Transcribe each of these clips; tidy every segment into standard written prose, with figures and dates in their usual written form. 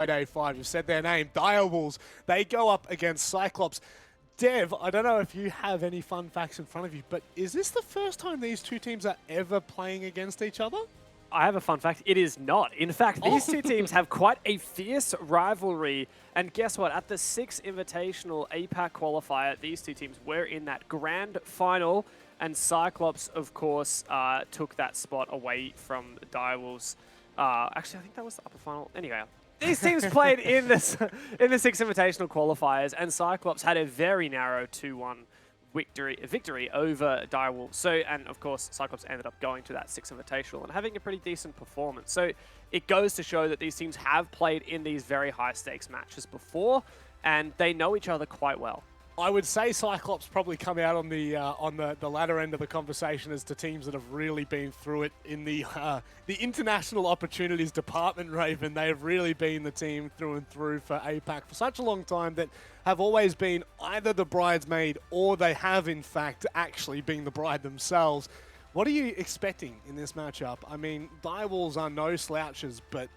Day 5, you've said their name, Direwolves. They go up against Cyclops. Dev, I don't know if you have any fun facts in front of you, but is this the first time these two teams are ever playing against each other? I have a fun fact. It is not. In fact, these two teams have quite a fierce rivalry. And guess what? At the 6th Invitational APAC qualifier, these two teams were in that grand final. And Cyclops, of course, took that spot away from the Direwolves. Actually, I think that was the upper final. Anyway, these teams played in the 6th Invitational qualifiers, and Cyclops had a very narrow 2-1 victory over Direwolves. So, and of course, Cyclops ended up going to that 6th Invitational and having a pretty decent performance. So it goes to show that these teams have played in these very high stakes matches before, and they know each other quite well. I would say Cyclops probably come out on the latter end of the conversation as to teams that have really been through it in the international opportunities department, Raven. They have really been the team through and through for APAC for such a long time that have always been either the bridesmaid or they have, in fact, actually been the bride themselves. What are you expecting in this matchup? I mean, Direwolves are no slouches, but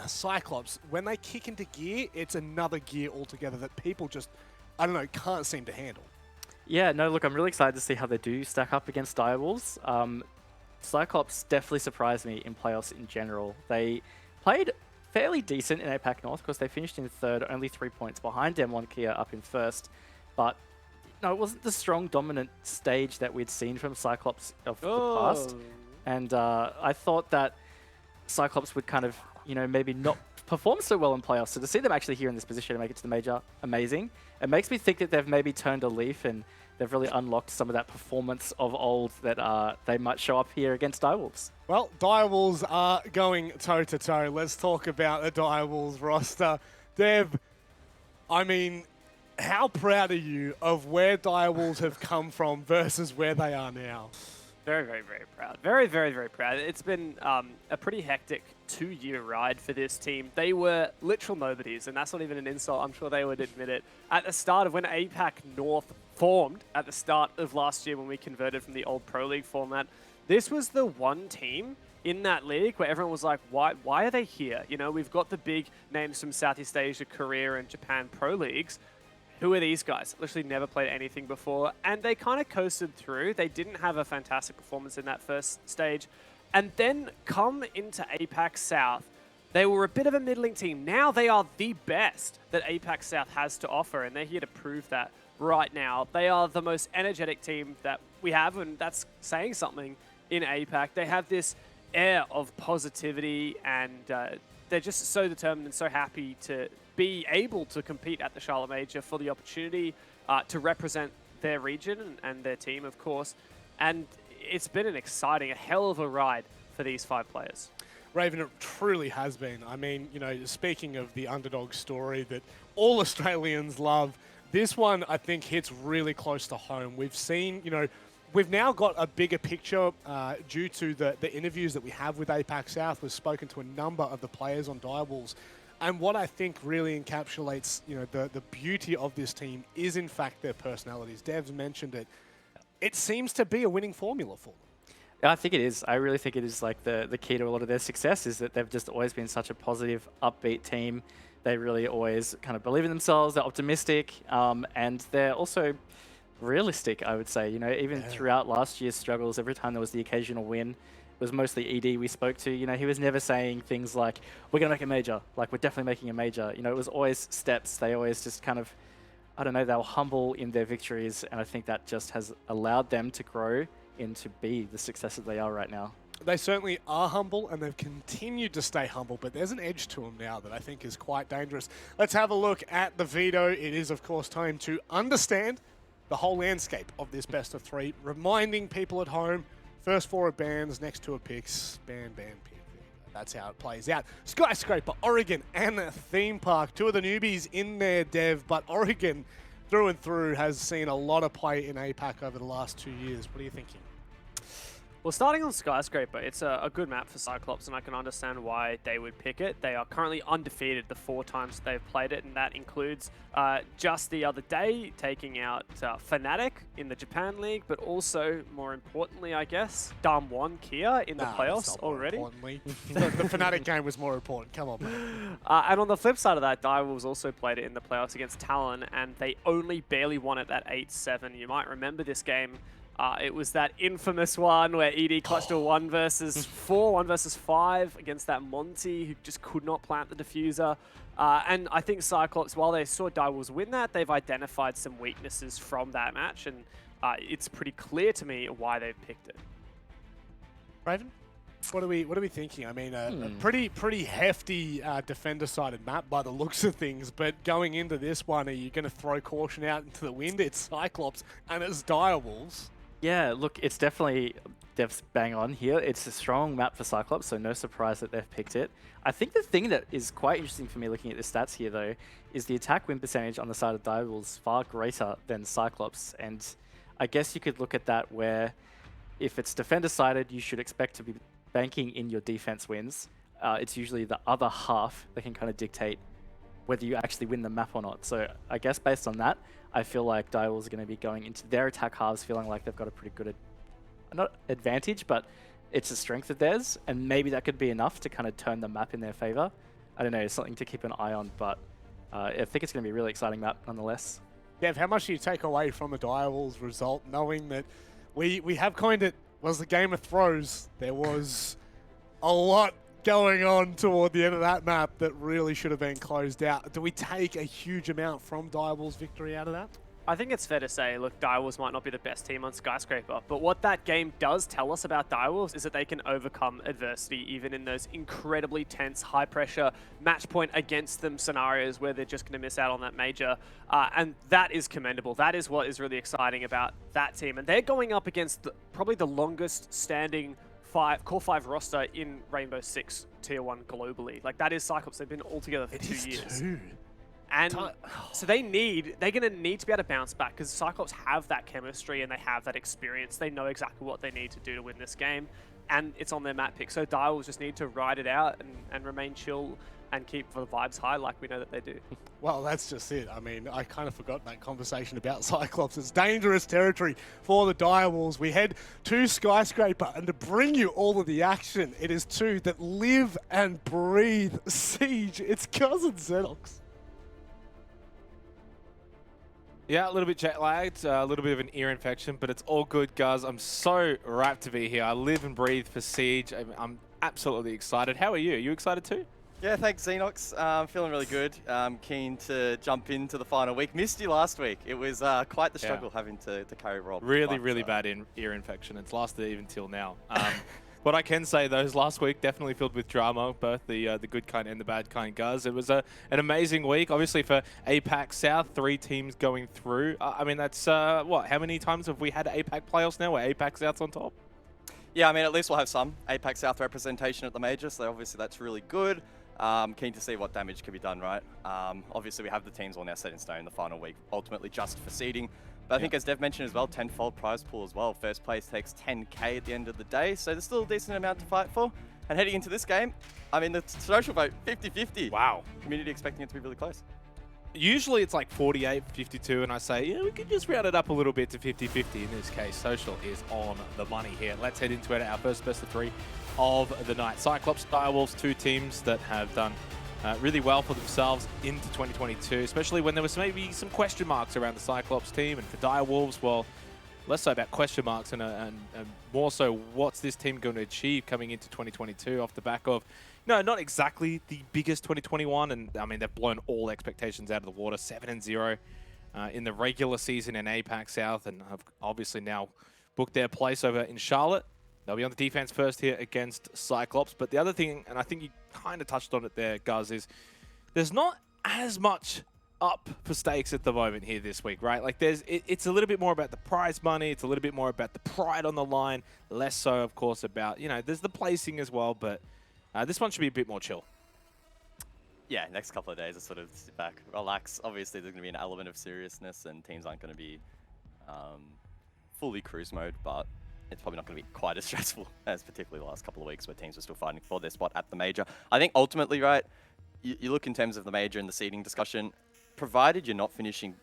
Cyclops, when they kick into gear, it's another gear altogether that people just, I don't know, can't seem to handle. Yeah, no, look, I'm really excited to see how they do stack up against Direwolves. Cyclops definitely surprised me in playoffs in general. They played fairly decent in APAC North because they finished in 3rd, only 3 points behind Demon Kia up in 1st. But no, it wasn't the strong, dominant stage that we'd seen from Cyclops of the past. And I thought that Cyclops would kind of, you know, maybe not perform so well in playoffs. So to see them actually here in this position and make it to the major, amazing. It makes me think that they've maybe turned a leaf and they've really unlocked some of that performance of old that they might show up here against Direwolves. Well, Direwolves are going toe-to-toe. Let's talk about the Direwolves roster. Dev, I mean, how proud are you of where Direwolves have come from versus where they are now? Very, very, very proud. Very, very, very proud. It's been a pretty hectic 2-year ride for this team. They were literal nobodies, and that's not even an insult. I'm sure they would admit it. At the start of when APAC North formed, at the start of last year when we converted from the old Pro League format, this was the one team in that league where everyone was like, why are they here? You know, we've got the big names from Southeast Asia, Korea, and Japan Pro Leagues. Who are these guys? Literally never played anything before. And they kind of coasted through. They didn't have a fantastic performance in that first stage. And then come into APAC South, they were a bit of a middling team. Now they are the best that APAC South has to offer, and they're here to prove that right now. They are the most energetic team that we have, and that's saying something in APAC. They have this air of positivity, and they're just so determined and so happy to be able to compete at the Charlotte Major for the opportunity to represent their region and their team, of course. And it's been an exciting, a hell of a ride for these 5 players. Raven, it truly has been. I mean, you know, speaking of the underdog story that all Australians love, this one, I think, hits really close to home. We've seen, you know, we've now got a bigger picture due to the interviews that we have with APAC South. We've spoken to a number of the players on Direwolves. And what I think really encapsulates, you know, the beauty of this team is, in fact, their personalities. Dev's mentioned it. It seems to be a winning formula for them. I think it is. I really think it is like the key to a lot of their success is that they've just always been such a positive, upbeat team. They really always kind of believe in themselves. They're optimistic, and they're also realistic, I would say. You know, even throughout last year's struggles, every time there was the occasional win, it was mostly ED we spoke to. You know, he was never saying things like, we're going to make a major, like we're definitely making a major. You know, it was always steps. They always just kind of, I don't know, they were humble in their victories, and I think that just has allowed them to grow into be the success that they are right now. They certainly are humble, and they've continued to stay humble, but there's an edge to them now that I think is quite dangerous. Let's have a look at the veto. It is, of course, time to understand the whole landscape of this best of 3, reminding people at home, first 4 are bans, next 2 are picks, ban, pick. That's how it plays out. Skyscraper, Oregon, and Theme Park, 2 of the newbies in there, Dev, but Oregon, through and through, has seen a lot of play in APAC over the last 2 years. What are you thinking? Well, starting on Skyscraper, it's a good map for Cyclops, and I can understand why they would pick it. They are currently undefeated the 4 times they've played it, and that includes just the other day taking out Fnatic in the Japan League, but also, more importantly, I guess, Damwon Kia in the playoffs already. the Fnatic game was more important. Come on, man. And on the flip side of that, Direwolves also played it in the playoffs against Talon, and they only barely won it at 8-7. You might remember this game. It was that infamous one where ED clutched a 1 versus 4, 1 versus 5 against that Monty who just could not plant the diffuser. And I think Cyclops, while they saw Direwolves win that, they've identified some weaknesses from that match, and it's pretty clear to me why they've picked it. Raven, what are we thinking? I mean, a pretty hefty defender-sided map by the looks of things. But going into this one, are you going to throw caution out into the wind? It's Cyclops and it's Direwolves. Yeah, look, it's definitely Dev's bang on here. It's a strong map for Cyclops, so no surprise that they've picked it. I think the thing that is quite interesting for me looking at the stats here, though, is the attack win percentage on the side of Direwolves far greater than Cyclops. And I guess you could look at that where if it's defender-sided, you should expect to be banking in your defense wins. It's usually the other half that can kind of dictate whether you actually win the map or not. So I guess based on that, I feel like Direwolves are going to be going into their attack halves feeling like they've got a pretty good, not advantage, but it's a strength of theirs, and maybe that could be enough to kind of turn the map in their favor. I don't know, it's something to keep an eye on, but I think it's going to be a really exciting map nonetheless. Dev, how much do you take away from the Direwolves result, knowing that we have coined it was the Game of Throws? There was a lot going on toward the end of that map that really should have been closed out. Do we take a huge amount from Direwolves' victory out of that? I think it's fair to say, look, Direwolves might not be the best team on Skyscraper, but what that game does tell us about Direwolves is that they can overcome adversity even in those incredibly tense, high-pressure, match point against them scenarios where they're just going to miss out on that major, and that is commendable. That is what is really exciting about that team, and they're going up against probably the longest-standing Core 5 roster in Rainbow Six Tier 1 globally. Like, that is Cyclops. They've been all together for 2 years. And so they're going to need to be able to bounce back because Cyclops have that chemistry and they have that experience. They know exactly what they need to do to win this game, and it's on their map pick. So Direwolves just need to ride it out and remain chill and keep the vibes high like we know that they do. Well, that's just it. I mean, I kind of forgot that conversation about Cyclops. It's dangerous territory for the Direwolves. We head to Skyscraper, and to bring you all of the action, it is 2 that live and breathe Siege. It's Cousin Xenox. Yeah, a little bit jet lagged, a little bit of an ear infection, but it's all good, guys. I'm so rapt to be here. I live and breathe for Siege. I'm absolutely excited. How are you? Are you excited too? Yeah, thanks, Xenox. I'm feeling really good. Keen to jump into the final week. Missed you last week. It was quite the struggle having to carry Rob. Really bad ear infection. It's lasted even till now. What I can say, though, is last week definitely filled with drama, both the good kind and the bad kind, guys. It was an amazing week, obviously, for APAC South, 3 teams going through. I mean, that's, what, how many times have we had APAC playoffs now where APAC South's on top? Yeah, I mean, at least we'll have some APAC South representation at the major, so obviously that's really good. Keen to see what damage can be done, right? Obviously, we have the teams all now set in stone in the final week, ultimately just for seeding. But I think, as Dev mentioned as well, 10-fold prize pool as well. First place takes 10K at the end of the day, so there's still a decent amount to fight for. And heading into this game, I mean, the social vote, 50-50. Wow. Community expecting it to be really close. Usually it's like 48-52, and I say, yeah, we could just round it up a little bit to 50-50. In this case, social is on the money here. Let's head into it, our first best of 3 of the night. Cyclops, Direwolves, 2 teams that have done really well for themselves into 2022, especially when there was maybe some question marks around the Cyclops team. And for Direwolves, well, less so about question marks and more so what's this team going to achieve coming into 2022 off the back of, not exactly the biggest 2021. And I mean, they've blown all expectations out of the water, 7-0 in the regular season in APAC South, and have obviously now booked their place over in Charlotte. They'll be on the defense first here against Cyclops. But the other thing, and I think you kind of touched on it there, Guz, is there's not as much up for stakes at the moment here this week, right? Like it's a little bit more about the prize money. It's a little bit more about the pride on the line. Less so, of course, about, there's the placing as well. But this one should be a bit more chill. Yeah, next couple of days, I sort of sit back, relax. Obviously, there's going to be an element of seriousness and teams aren't going to be fully cruise mode, but it's probably not going to be quite as stressful as particularly the last couple of weeks where teams were still fighting for their spot at the major. I think ultimately, right, you look in terms of the major and the seeding discussion, provided you're not finishing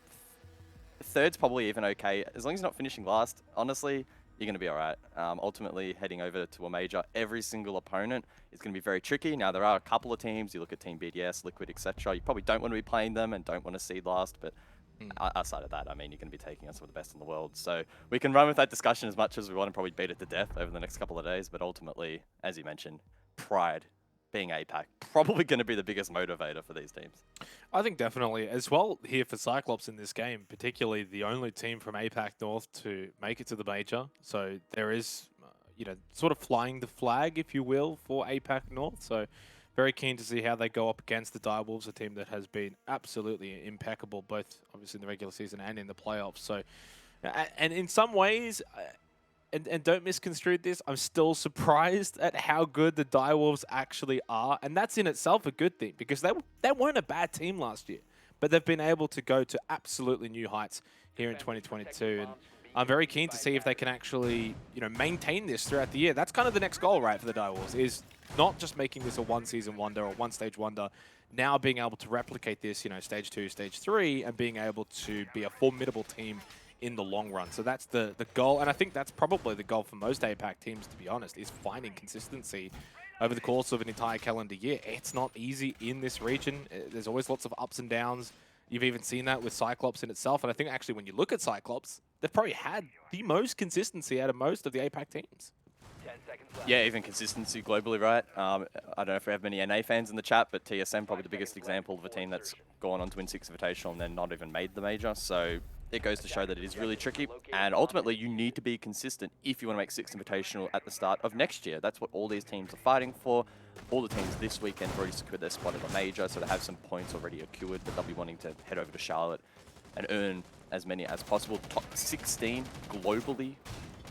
third's probably even okay. As long as you're not finishing last, honestly, you're going to be all right. Ultimately, heading over to a major, every single opponent is going to be very tricky. Now, there are a couple of teams. You look at Team BDS, Liquid, etc. You probably don't want to be playing them and don't want to seed last, but outside of that, I mean, you're going to be taking on some of the best in the world. So we can run with that discussion as much as we want and probably beat it to death over the next couple of days. But ultimately, as you mentioned, pride, being APAC, probably going to be the biggest motivator for these teams. I think definitely as well here for Cyclops in this game, particularly the only team from APAC North to make it to the major. So there is, sort of flying the flag, if you will, for APAC North. So very keen to see how they go up against the Direwolves, a team that has been absolutely impeccable, both obviously in the regular season and in the playoffs. So, and in some ways, and don't misconstrue this, I'm still surprised at how good the Direwolves actually are. And that's in itself a good thing, because they weren't a bad team last year. But they've been able to go to absolutely new heights here in 2022. And I'm very keen to see if they can actually, maintain this throughout the year. That's kind of the next goal, right, for the Direwolves, is not just making this a one-season wonder or one-stage wonder, now being able to replicate this, stage 2, stage 3, and being able to be a formidable team in the long run. So that's the goal, and I think that's probably the goal for most APAC teams, to be honest, is finding consistency over the course of an entire calendar year. It's not easy in this region. There's always lots of ups and downs. You've even seen that with Cyclops in itself, and I think actually when you look at Cyclops, they've probably had the most consistency out of most of the APAC teams. Yeah, even consistency globally, right? I don't know if we have many NA fans in the chat, but TSM probably the biggest example of a team that's gone on to win 6 Invitational and then not even made the major. So it goes to show that it is really tricky. And ultimately, you need to be consistent if you want to make 6 Invitational at the start of next year. That's what all these teams are fighting for. All the teams this weekend have already secured their spot at the major, so they have some points already accrued, but they'll be wanting to head over to Charlotte and earn as many as possible. Top 16 globally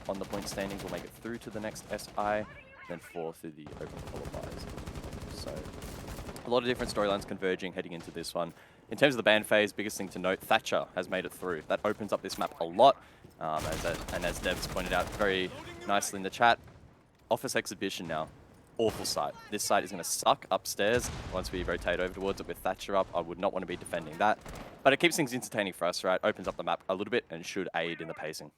on the point standings will make it through to the next SI, then 4 through the open qualifiers. So a lot of different storylines converging heading into this one. In terms of the ban phase, biggest thing to note, Thatcher has made it through. That opens up this map a lot, as Dev's pointed out very nicely in the chat. Office Exhibition now, awful site. This site is going to suck upstairs once we rotate over towards it with Thatcher up. I would not want to be defending that, but it keeps things entertaining for us, right? Opens up the map a little bit and should aid in the pacing.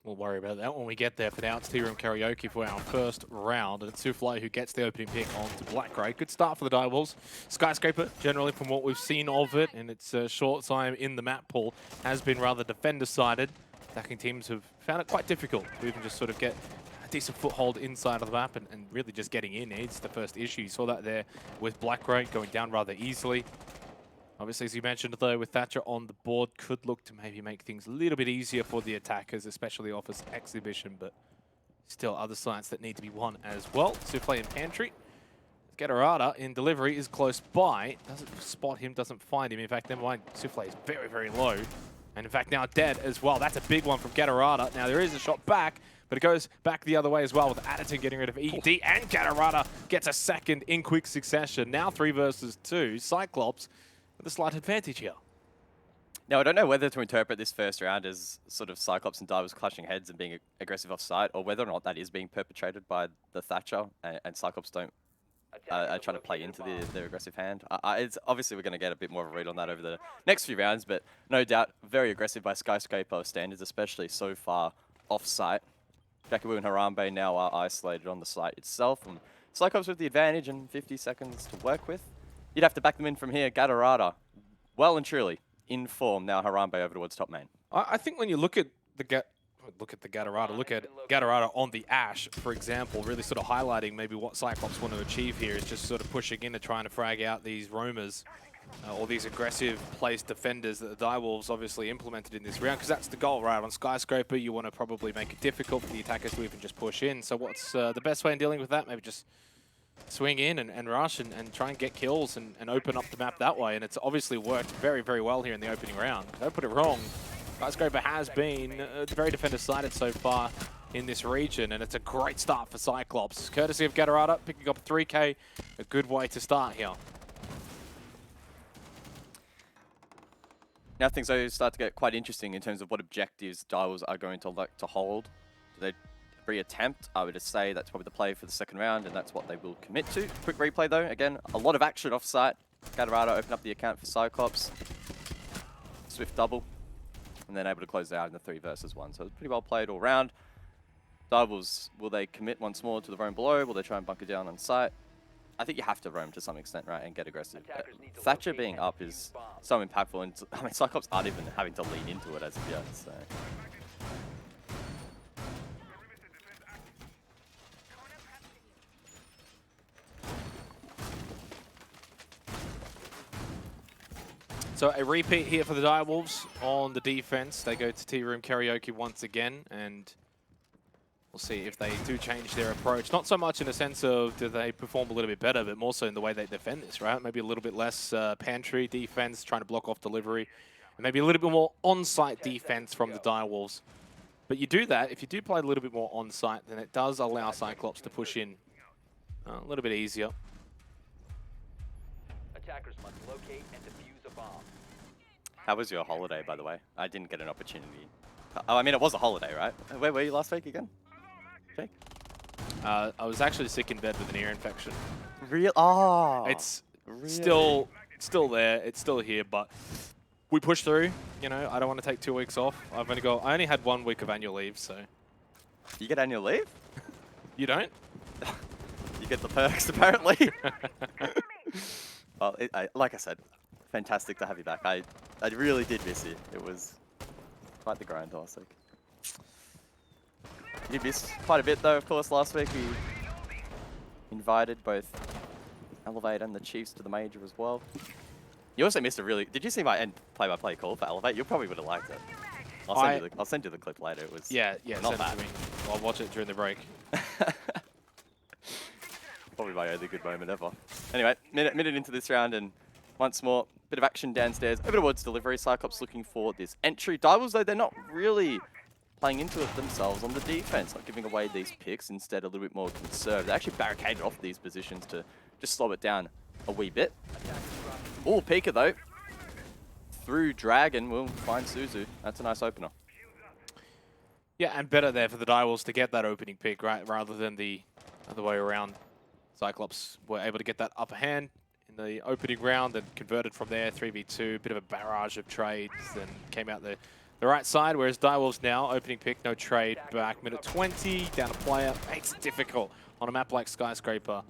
We'll worry about that when we get there. For now, it's Tea Room Karaoke for our first round, and it's Souffle who gets the opening pick onto Black Grey. Good start for the Direwolves. Skyscraper, generally from what we've seen of it, in its short time in the map pool, has been rather defender-sided. Attacking teams have found it quite difficult to even just sort of get a decent foothold inside of the map, and really just getting in is the first issue. You saw that there with Black Grey going down rather easily. Obviously, as you mentioned, though, with Thatcher on the board, could look to maybe make things a little bit easier for the attackers, especially Office Exhibition, but still other sites that need to be won as well. Souffle in Pantry. Gatorada in delivery is close by. Doesn't spot him, doesn't find him. In fact, never mind, Souffle is very, very low. And in fact, now dead as well. That's a big one from Gatorada. Now, there is a shot back, but it goes back the other way as well, with Additon getting rid of ED, and Gatorada gets a second in quick succession. Now 3 versus 2. Cyclops with a slight advantage here. Now, I don't know whether to interpret this first round as sort of Cyclops and Divers clashing heads and being aggressive off site, or whether or not that is being perpetrated by the Thatcher and Cyclops don't trying to play into their aggressive hand. It's obviously, we're going to get a bit more of a read on that over the next few rounds, but no doubt very aggressive by Skyscraper standards, especially so far off site. Jackabu and Harambe now are isolated on the site itself, and Cyclops with the advantage and 50 seconds to work with. You'd have to back them in from here. Gatorada, well and truly in form. Now Harambe over towards top main. I think when you look at the Gatorada, look at Gatorada on the Ash, for example, really sort of highlighting maybe what Cyclops want to achieve here is just sort of pushing in and trying to frag out these roamers or these aggressive placed defenders that the Direwolves obviously implemented in this round, because that's the goal, right? On Skyscraper, you want to probably make it difficult for the attackers to even just push in. So what's the best way in dealing with that? Maybe just swing in and rush and try and get kills and open up the map that way. And it's obviously worked very, very well here in the opening round. Don't put it wrong. Skyscraper has been very defender-sided so far in this region, and it's a great start for Cyclops. Courtesy of Gatorada, picking up 3K, a good way to start here. Now things start to get quite interesting in terms of what objectives Direwolves are going to like to hold. Do they reattempt. I would just say that's probably the play for the second round, and that's what they will commit to. Quick replay though, again, a lot of action off site. Gatorado open up the account for Cyclops. Swift double, and then able to close it out in the 3 versus 1. So it's pretty well played all round. Divals, will they commit once more to the roam below? Will they try and bunker down on site? I think you have to roam to some extent, right, and get aggressive. Thatcher being up is so impactful, and I mean, Cyclops aren't even having to lean into it as of yet, so. So a repeat here for the Direwolves on the defense. They go to Tea Room Karaoke once again, and we'll see if they do change their approach. Not so much in the sense of do they perform a little bit better, but more so in the way they defend this, right? Maybe a little bit less pantry defense, trying to block off delivery, and maybe a little bit more on-site defense from the Direwolves. But you do that, if you do play a little bit more on-site, then it does allow Cyclops to push in a little bit easier. Attackers must locate and defuse a bomb. How was your holiday, by the way? I didn't get an opportunity. Oh, I mean, it was a holiday, right? Where were you last week again, Jake? I was actually sick in bed with an ear infection. Real? Oh, It's really? still there. It's still here, but we push through. You know, I don't want to take 2 weeks off. I only had 1 week of annual leave, so You get annual leave? you don't. You get the perks, apparently. Well, like I said, fantastic to have you back. I really did miss you. It was quite the grind last week. You missed quite a bit, though, of course, last week. We invited both Elevate and the Chiefs to the Major as well. You also missed a really... Did you see my end play-by-play call for Elevate? You probably would have liked it. I'll send you the clip later. It was Yeah, not send it bad. to me. I'll watch it during the break. Probably my only good moment ever. Anyway, minute into this round, and once more, bit of action downstairs. Over towards delivery. Cyclops looking for this entry. Divals, though, they're not really playing into it themselves on the defense, not giving away these picks. Instead, a little bit more conserved. They actually barricaded off these positions to just slow it down a wee bit. Oh, Pika, though. Through Dragon will find Suzu. That's a nice opener. Yeah, and better there for the Direwolves to get that opening pick, right, rather than the other way around. Cyclops were able to get that upper hand in the opening round and converted from there, 3v2, bit of a barrage of trades, then came out the right side, whereas Direwolves now, opening pick, no trade back, minute 20, down a player, makes it difficult on a map like Skyscraper.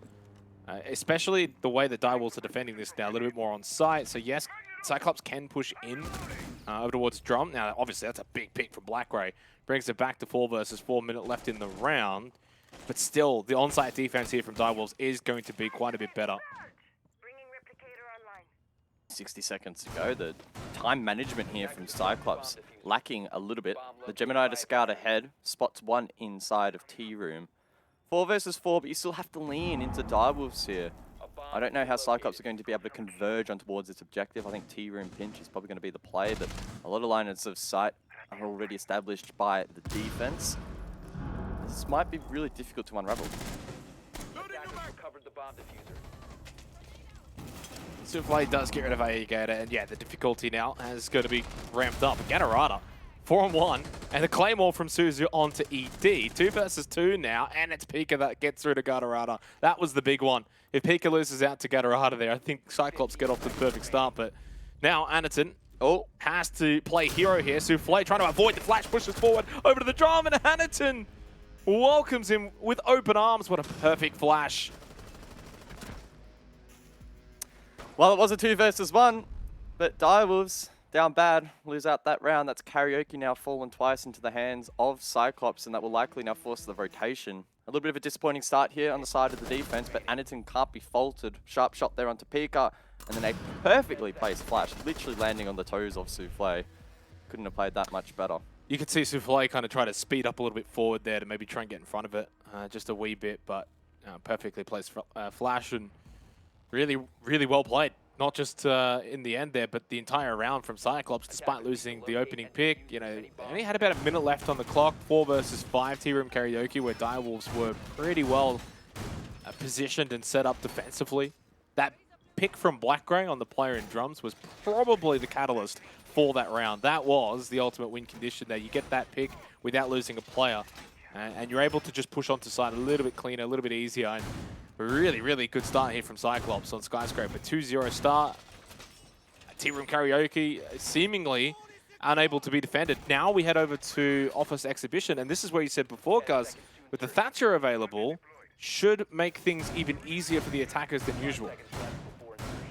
Especially the way that Direwolves are defending this now, a little bit more on site, so yes, Cyclops can push in over towards Drum. Now, obviously, that's a big pick from Blackray. Brings it back to 4 versus 4, minute left in the round. But still, the on-site defense here from Direwolves is going to be quite a bit better. 60 seconds to go. The time management here from Cyclops lacking a little bit. The Gemini to scout ahead, spots 1 inside of Tea Room. 4 versus 4, but you still have to lean into Direwolves here. I don't know how Cyclops are going to be able to converge on towards its objective. I think Tea Room pinch is probably going to be the play, but a lot of lines of sight are already established by the defense. This might be really difficult to unravel. Recovered the bomb diffuser. Souffle does get rid of Aegator, and yeah, the difficulty now is going to be ramped up. Gatorada, 4-on-1, and the Claymore from Suzu onto ED. 2 versus 2 now, and it's Pika that gets through to Gatorada. That was the big one. If Pika loses out to Gatorada there, I think Cyclops get off to the perfect start, but now Anaton has to play hero here. Souffle trying to avoid the flash, pushes forward over to the drum, and Anaton welcomes him with open arms. What a perfect flash. Well, it was a 2 versus 1, but Direwolves down bad, lose out that round. That's Karaoke now fallen twice into the hands of Cyclops, and that will likely now force the rotation. A little bit of a disappointing start here on the side of the defense, but Anaton can't be faulted. Sharp shot there onto Pika, and then a perfectly placed flash, literally landing on the toes of Souffle. Couldn't have played that much better. You can see Souffle kind of try to speed up a little bit forward there to maybe try and get in front of it just a wee bit, but perfectly placed flash, and really, really well played. Not just in the end there, but the entire round from Cyclops, despite losing the opening pick. You know, they only had about a minute left on the clock. 4 versus 5 Tea Room Karaoke, where Direwolves were pretty well positioned and set up defensively. That pick from Blackray on the player in drums was probably the catalyst for that round. That was the ultimate win condition there. You get that pick without losing a player. And you're able to just push onto site a little bit cleaner, a little bit easier. And really, really good start here from Cyclops on Skyscraper. 2-0 start. Tea Room Karaoke seemingly unable to be defended. Now we head over to Office Exhibition, and this is where you said before, Guz, with the Thatcher available, should make things even easier for the attackers than usual.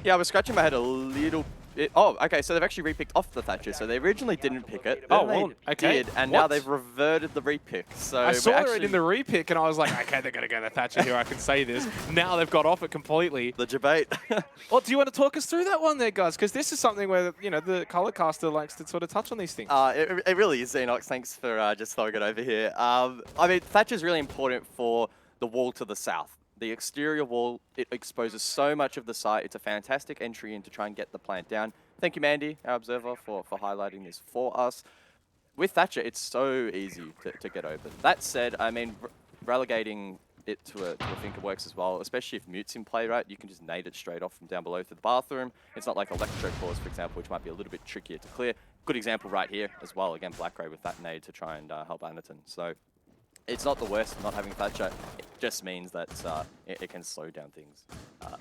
Yeah, I was scratching my head a little bit. Oh, okay, so they've actually repicked off the Thatcher. So they originally didn't pick it. Oh, Then well, they okay. did, and What? now they've reverted the repick. So I saw we're it in the repick, and I was like, okay, they're going to go to Thatcher here, I can say this. Now they've got off it completely. the debate. Well, do you want to talk us through that one there, guys? Because this is something where, you know, the color caster likes to sort of touch on these things. It really is, Xenox. Thanks for just throwing it over here. I mean, Thatcher's really important for the wall to the south. The exterior wall, it exposes so much of the site. It's a fantastic entry in to try and get the plant down. Thank you, Mandy, our observer, for highlighting this for us. With Thatcher, it's so easy to get open. That said, I mean, relegating it to a thinker works as well, especially if Mute's in play, right? You can just nade it straight off from down below through the bathroom. It's not like Electro Claws, for example, which might be a little bit trickier to clear. Good example right here as well. Again, Black Ray with that nade to try and help Anaton. So it's not the worst not having Thatcher. It just means that it can slow down things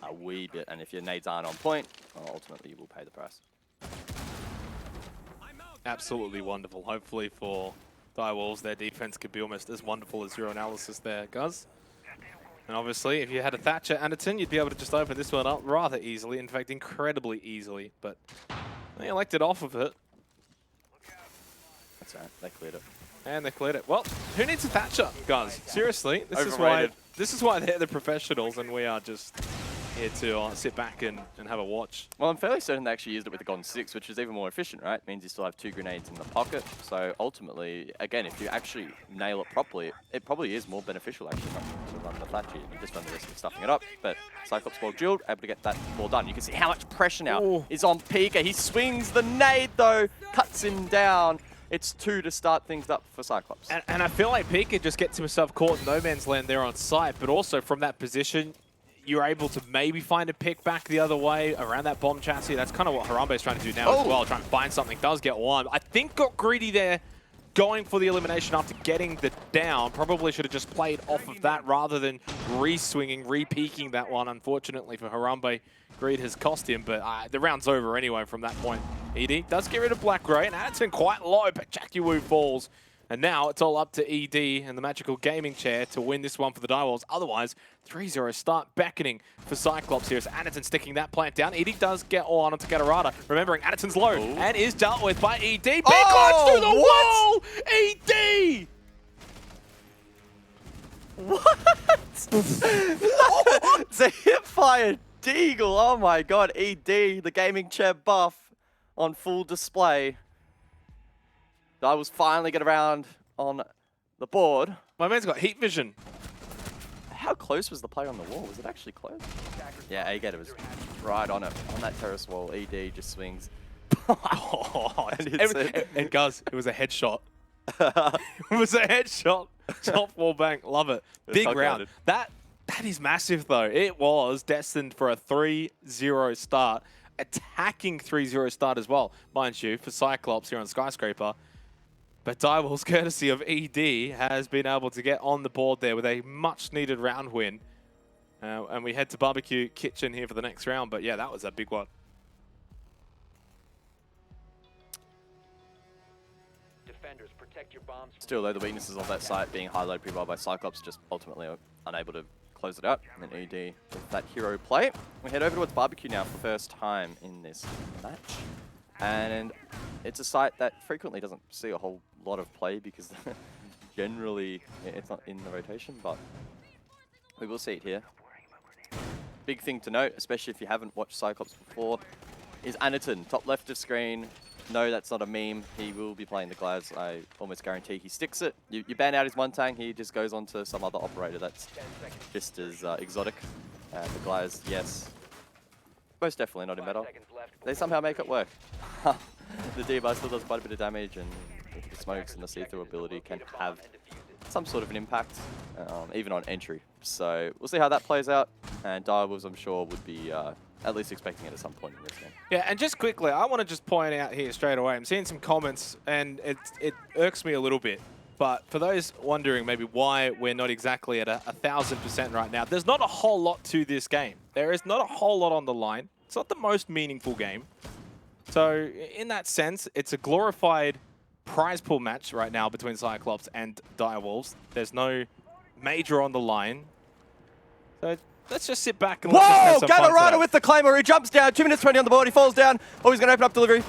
a wee bit. And if your nades aren't on point, well, ultimately you will pay the price. Absolutely wonderful. Hopefully for Direwolves, their defense could be almost as wonderful as your analysis there, Guz. And obviously, if you had a Thatcher Anaton, you'd be able to just open this one up rather easily. In fact, incredibly easily. But they elected off of it. That's right, they cleared it. And they cleared it. Well, who needs a Thatcher, guys? Seriously, this Overrated. is why they're the professionals, and we are just here to sit back and have a watch. Well, I'm fairly certain they actually used it with the Golden 6, which is even more efficient, right? Means you still have 2 grenades in the pocket. So ultimately, again, if you actually nail it properly, it probably is more beneficial actually not to run the Thatcher. You just run the risk of stuffing it up. But Cyclops well drilled, able to get that ball done. You can see how much pressure now is on Pika. He swings the nade though, cuts him down. It's 2 to start things up for Cyclops. And I feel like Pika just gets himself caught in no man's land there on site, but also from that position, you're able to maybe find a pick back the other way around that bomb chassis. That's kind of what Harambe's trying to do now as well, trying to find something. Does get one. I think got greedy there, going for the elimination after getting the down. Probably should have just played off of that rather than re-swinging, re-peeking that one. Unfortunately for Harambe, greed has cost him, but the round's over anyway from that point. ED does get rid of Black Ray, and Anaton quite low, but Jackie Wu falls. And now it's all up to ED and the magical gaming chair to win this one for the Direwolves. Otherwise, 3-0 start beckoning for Cyclops here as Anaton sticking that plant down. ED does get on onto Gatorada, remembering Anaton's low and is dealt with by ED. Big launch through the wall! ED! What? It's a hip-fire deagle. Oh my god, ED, the gaming chair buff on full display. I was finally get around on the board. My man's got heat vision. How close was the player on the wall? Was it actually close? Yeah, Agator was right on it. On that terrace wall, ED just swings. And Guz, it was a headshot. It was a headshot. Top wall bank. Love it. Big round. That is massive, though. It was destined for a 3-0 start. Attacking 3-0 start as well, mind you, for Cyclops here on Skyscraper. But Direwolves, courtesy of ED, has been able to get on the board there with a much-needed round win. And we head to Barbecue Kitchen here for the next round. But yeah, that was a big one. Defenders, protect your bombs. Still, though, the weaknesses of that site being highlighted pretty well by Cyclops, just ultimately unable to close it out. And ED with that hero play. We head over towards Barbecue now for the first time in this match. And it's a site that frequently doesn't see a whole lot of play because generally it's not in the rotation, but we will see it here. Big thing to note, especially if you haven't watched Cyclops before, is Anaton, top left of screen. No, that's not a meme. He will be playing the Glaz. I almost guarantee he sticks it. You ban out his one tank, he just goes on to some other operator that's just as exotic. The Glaz, yes. Most definitely not in meta. They somehow make it work. The D-Bar still does quite a bit of damage, and the smokes and the see-through ability can have some sort of an impact, even on entry. So we'll see how that plays out, and Direwolves, I'm sure, would be at least expecting it at some point in this game. Yeah, and just quickly, I want to just point out here straight away, I'm seeing some comments, and it irks me a little bit. but for those wondering maybe why we're not exactly at 1,000% right now, there's not a whole lot to this game. There is not a whole lot on the line. It's not the most meaningful game. So in that sense, it's a glorified prize pool match right now between Cyclops and Direwolves. There's no major on the line. So let's just sit back and let's just have some fun Gatorado today. with the Claymore. He jumps down. 2 minutes 20 on the board. He falls down. Oh, he's going to open up delivery.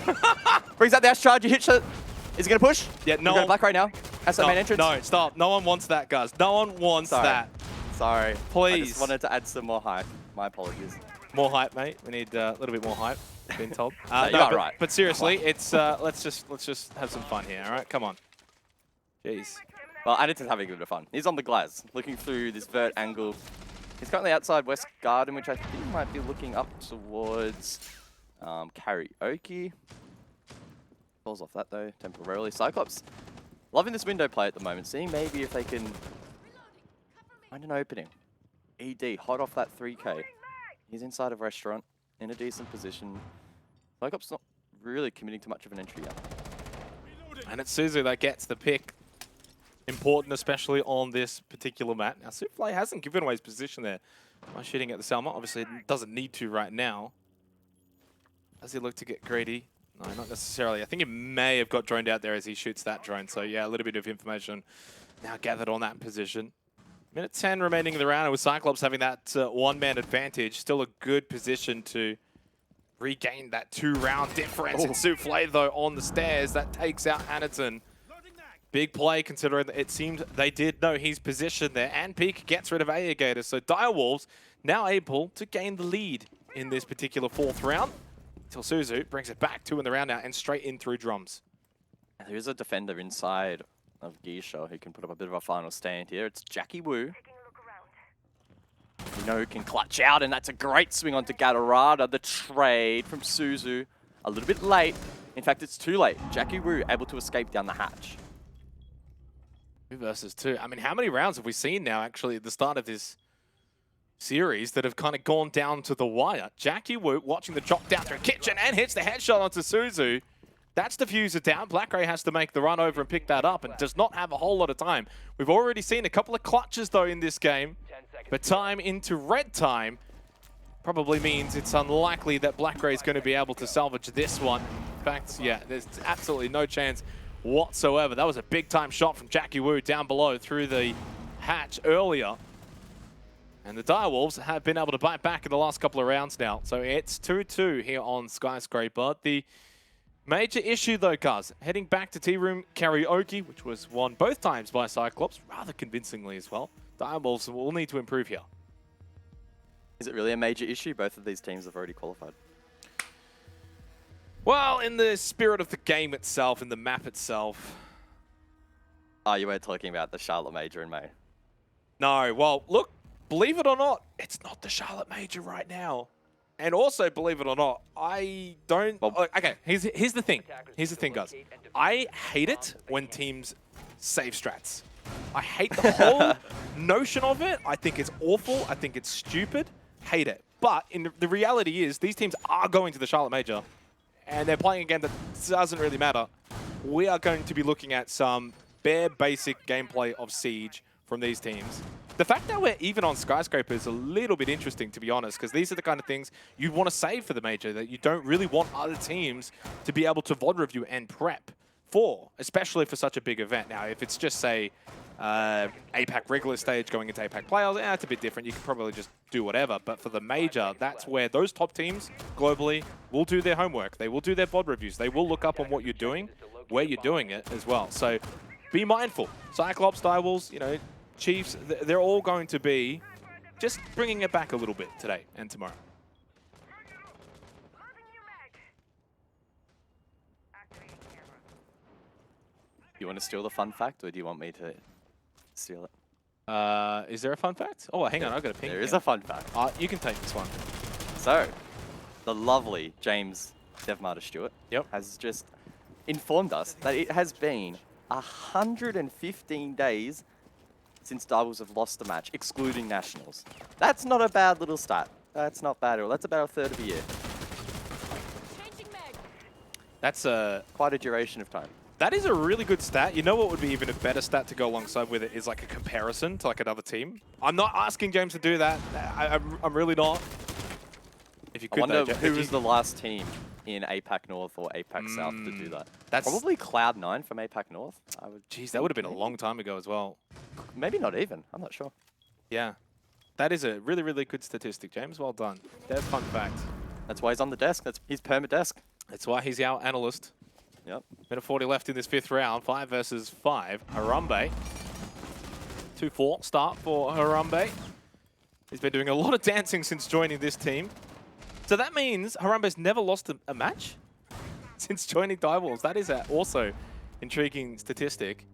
Brings out the Ash Charge. He hits it. Is he going to push? Yeah, no. We're going to Black right now. That's the main entrance. No, stop. No one wants that, guys. No one wants that. Sorry. Please. I just wanted to add some more hype. My apologies. More hype, mate. We need a little bit more hype. Been told. No, you are right. But seriously, it's let's just have some fun here. All right, come on. Jeez. Well, Addington's having a bit of fun. He's on the glass, looking through this vert angle. He's currently outside West Garden, which I think might be looking up towards Karaoke. Falls off that though, temporarily. Cyclops, loving this window play at the moment, seeing maybe if they can find an opening. ED, hot off that 3K. He's inside of restaurant, in a decent position. Cyclops not really committing to much of an entry yet. And it's Suzu that gets the pick. Important, especially on this particular map. Now, Souffle hasn't given away his position there by shooting at the Selma. Obviously, it doesn't need to right now. Does he look to get greedy? No, not necessarily. I think he may have got droned out there as he shoots that drone. So, yeah, a little bit of information now gathered on that position. Minute 10 remaining in the round, and with Cyclops having that one-man advantage, still a good position to regain that 2-round difference. And Souffle, though, on the stairs, that takes out Anaton. Big play, considering that it seemed they did know his position there. And Peak gets rid of Aegator, so Direwolves now able to gain the lead in this particular 4th round. Until Suzu brings it back 2 in the round now and straight in through drums. And there is a defender inside of Geisha who can put up a bit of a final stand here. It's Jackie Wu. You know who can clutch out, and that's a great swing onto Gatorada. The trade from Suzu a little bit late. In fact, it's too late. Jackie Wu able to escape down the hatch. 2 versus 2. I mean, how many rounds have we seen now, actually, at the start of this series that have kind of gone down to the wire? Jackie Wu watching the drop down through Kitchen and hits the headshot onto Suzu. That's diffuser down. Black Ray has to make the run over and pick that up and does not have a whole lot of time. We've already seen a couple of clutches, though, in this game. But time into red time probably means it's unlikely that Black Ray is going to be able to salvage this one. In fact, yeah, there's absolutely no chance whatsoever. That was a big-time shot from Jackie Wu down below through the hatch earlier. And the Direwolves have been able to bite back in the last couple of rounds now. So it's 2-2 here on Skyscraper. The major issue, though, guys, heading back to Tea Room Karaoke, which was won both times by Cyclops, rather convincingly as well. Direwolves will need to improve here. Is it really a major issue? Both of these teams have already qualified. Well, in the spirit of the game itself, in the map itself. Oh, you were talking about the Charlotte Major in May. No, well, look, believe it or not, it's not the Charlotte Major right now. And also, believe it or not, I don't... Okay, here's the thing. Here's the thing, guys. I hate it when teams save strats. I hate the whole notion of it. I think it's awful. I think it's stupid. Hate it. But the reality is, these teams are going to the Charlotte Major. And they're playing a game that doesn't really matter. We are going to be looking at some bare basic gameplay of Siege from these teams. The fact that we're even on Skyscraper is a little bit interesting, to be honest, because these are the kind of things you want to save for the Major, that you don't really want other teams to be able to VOD review and prep for, especially for such a big event. Now, if it's just, say, APAC regular stage going into APAC playoffs, it's a bit different. You can probably just do whatever. But for the Major, that's where those top teams globally will do their homework. They will do their VOD reviews. They will look up on what you're doing, where you're doing it as well. So be mindful. Cyclops, Direwolves, you know, Chiefs, they're all going to be just bringing it back a little bit today and tomorrow. You want to steal the fun fact, or do you want me to steal it? Is there a fun fact? Oh, hang on, I've got a ping. There is a fun fact. You can take this one. So, the lovely James Devmarter Stewart has just informed us that it has been 115 days since Direwolves have lost a match, excluding Nationals. That's not a bad little stat. That's not bad at all. That's about a third of a year. That's quite a duration of time. That is a really good stat. You know what would be even a better stat to go alongside with it is like a comparison to like another team. I'm not asking James to do that. I'm really not. If you I could, wonder though, who was the last team in APAC North or APAC South to do that. That's Probably Cloud9 from APAC North. I would. Jeez, that would have been a long time ago as well. Maybe not even. I'm not sure. Yeah. That is a really, really good statistic, James. Well done. There's fun fact. That's why he's on the desk. That's his perma desk. That's why he's our analyst. Yep. Minute 40 left in this 5th round. 5 versus 5. Harambe. 2-4 start for Harambe. He's been doing a lot of dancing since joining this team. So that means Harambe's never lost a match since joining Direwolves. That is also intriguing statistic.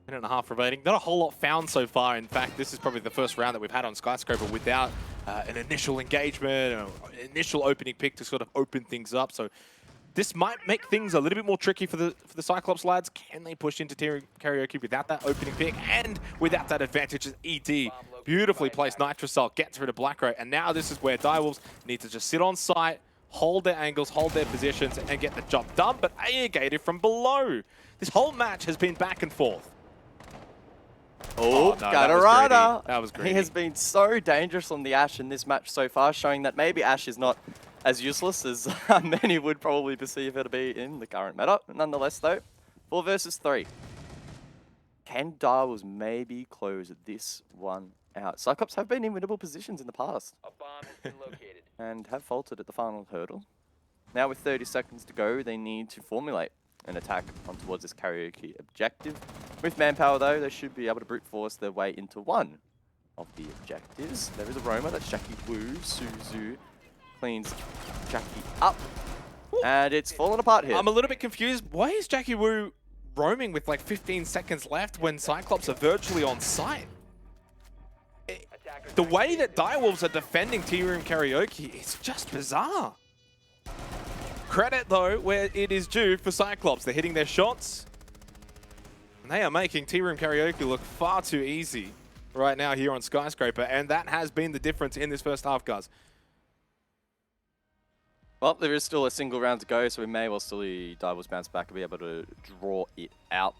Minute and a half remaining. Not a whole lot found so far. In fact, this is probably the first round that we've had on Skyscraper without an initial engagement, or initial opening pick to sort of open things up. So this might make things a little bit more tricky for the Cyclops lads. Can they push into karaoke without that opening pick and without that advantage as ED beautifully placed Nitrocell, gets rid of Blackray, and now this is where Direwolves need to just sit on site, hold their angles, hold their positions, and get the job done, but irrigated from below. This whole match has been back and forth. Oh, no, Gatorada! That was greedy. He has been so dangerous on the Ashe in this match so far, showing that maybe Ashe is not as useless as many would probably perceive her to be in the current meta. Nonetheless, though, 4 versus 3. Can Direwolves maybe close this one out? Cyclops have been in winnable positions in the past A bomb has been located. and have faltered at the final hurdle. Now with 30 seconds to go, they need to formulate an attack on towards this karaoke objective. With manpower though, they should be able to brute force their way into one of the objectives. There is a roamer, that's Jackie Wu. Suzu cleans Jackie up. And it's fallen apart here. I'm a little bit confused. Why is Jackie Wu roaming with like 15 seconds left when Cyclops are virtually on site? The way that Direwolves are defending Tea Room Karaoke is just bizarre. Credit, though, where it is due for Cyclops. They're hitting their shots. And they are making Tea Room Karaoke look far too easy right now here on Skyscraper. And that has been the difference in this first half, guys. Well, there is still a single round to go, so we may well still see Direwolves bounce back and be able to draw it out.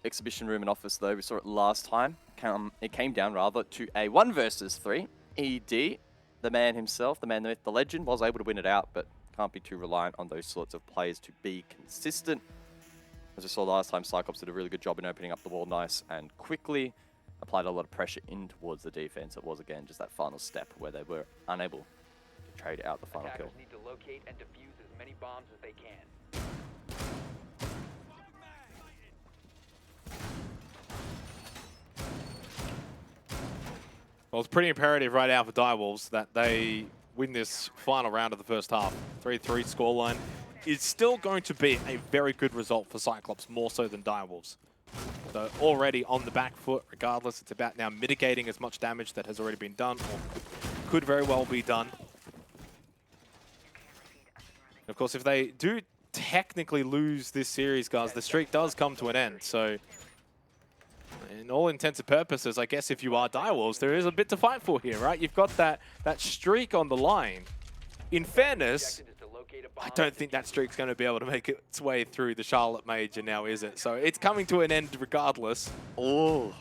Exhibition room and office, though, we saw it last time. It came down, rather, to a 1 versus 3. ED, the man himself, the man, the myth, the legend, was able to win it out, but can't be too reliant on those sorts of players to be consistent. As we saw last time, Cyclops did a really good job in opening up the wall nice and quickly. Applied a lot of pressure in towards the defense. It was, again, just that final step where they were unable to trade out the final kill. Attackers need to locate and defuse as many bombs as they can. Well, it's pretty imperative right now for Direwolves that they win this final round of the first half. 3-3 scoreline is still going to be a very good result for Cyclops, more so than Direwolves. So already on the back foot, regardless, it's about now mitigating as much damage that has already been done, or could very well be done. Of course, if they do technically lose this series, guys, the streak does come to an end. So in all intents and purposes, I guess if you are Direwolves, there is a bit to fight for here, right? You've got that streak on the line. In fairness, I don't think that streak's going to be able to make its way through the Charlotte Major now, is it? So it's coming to an end regardless. Oh.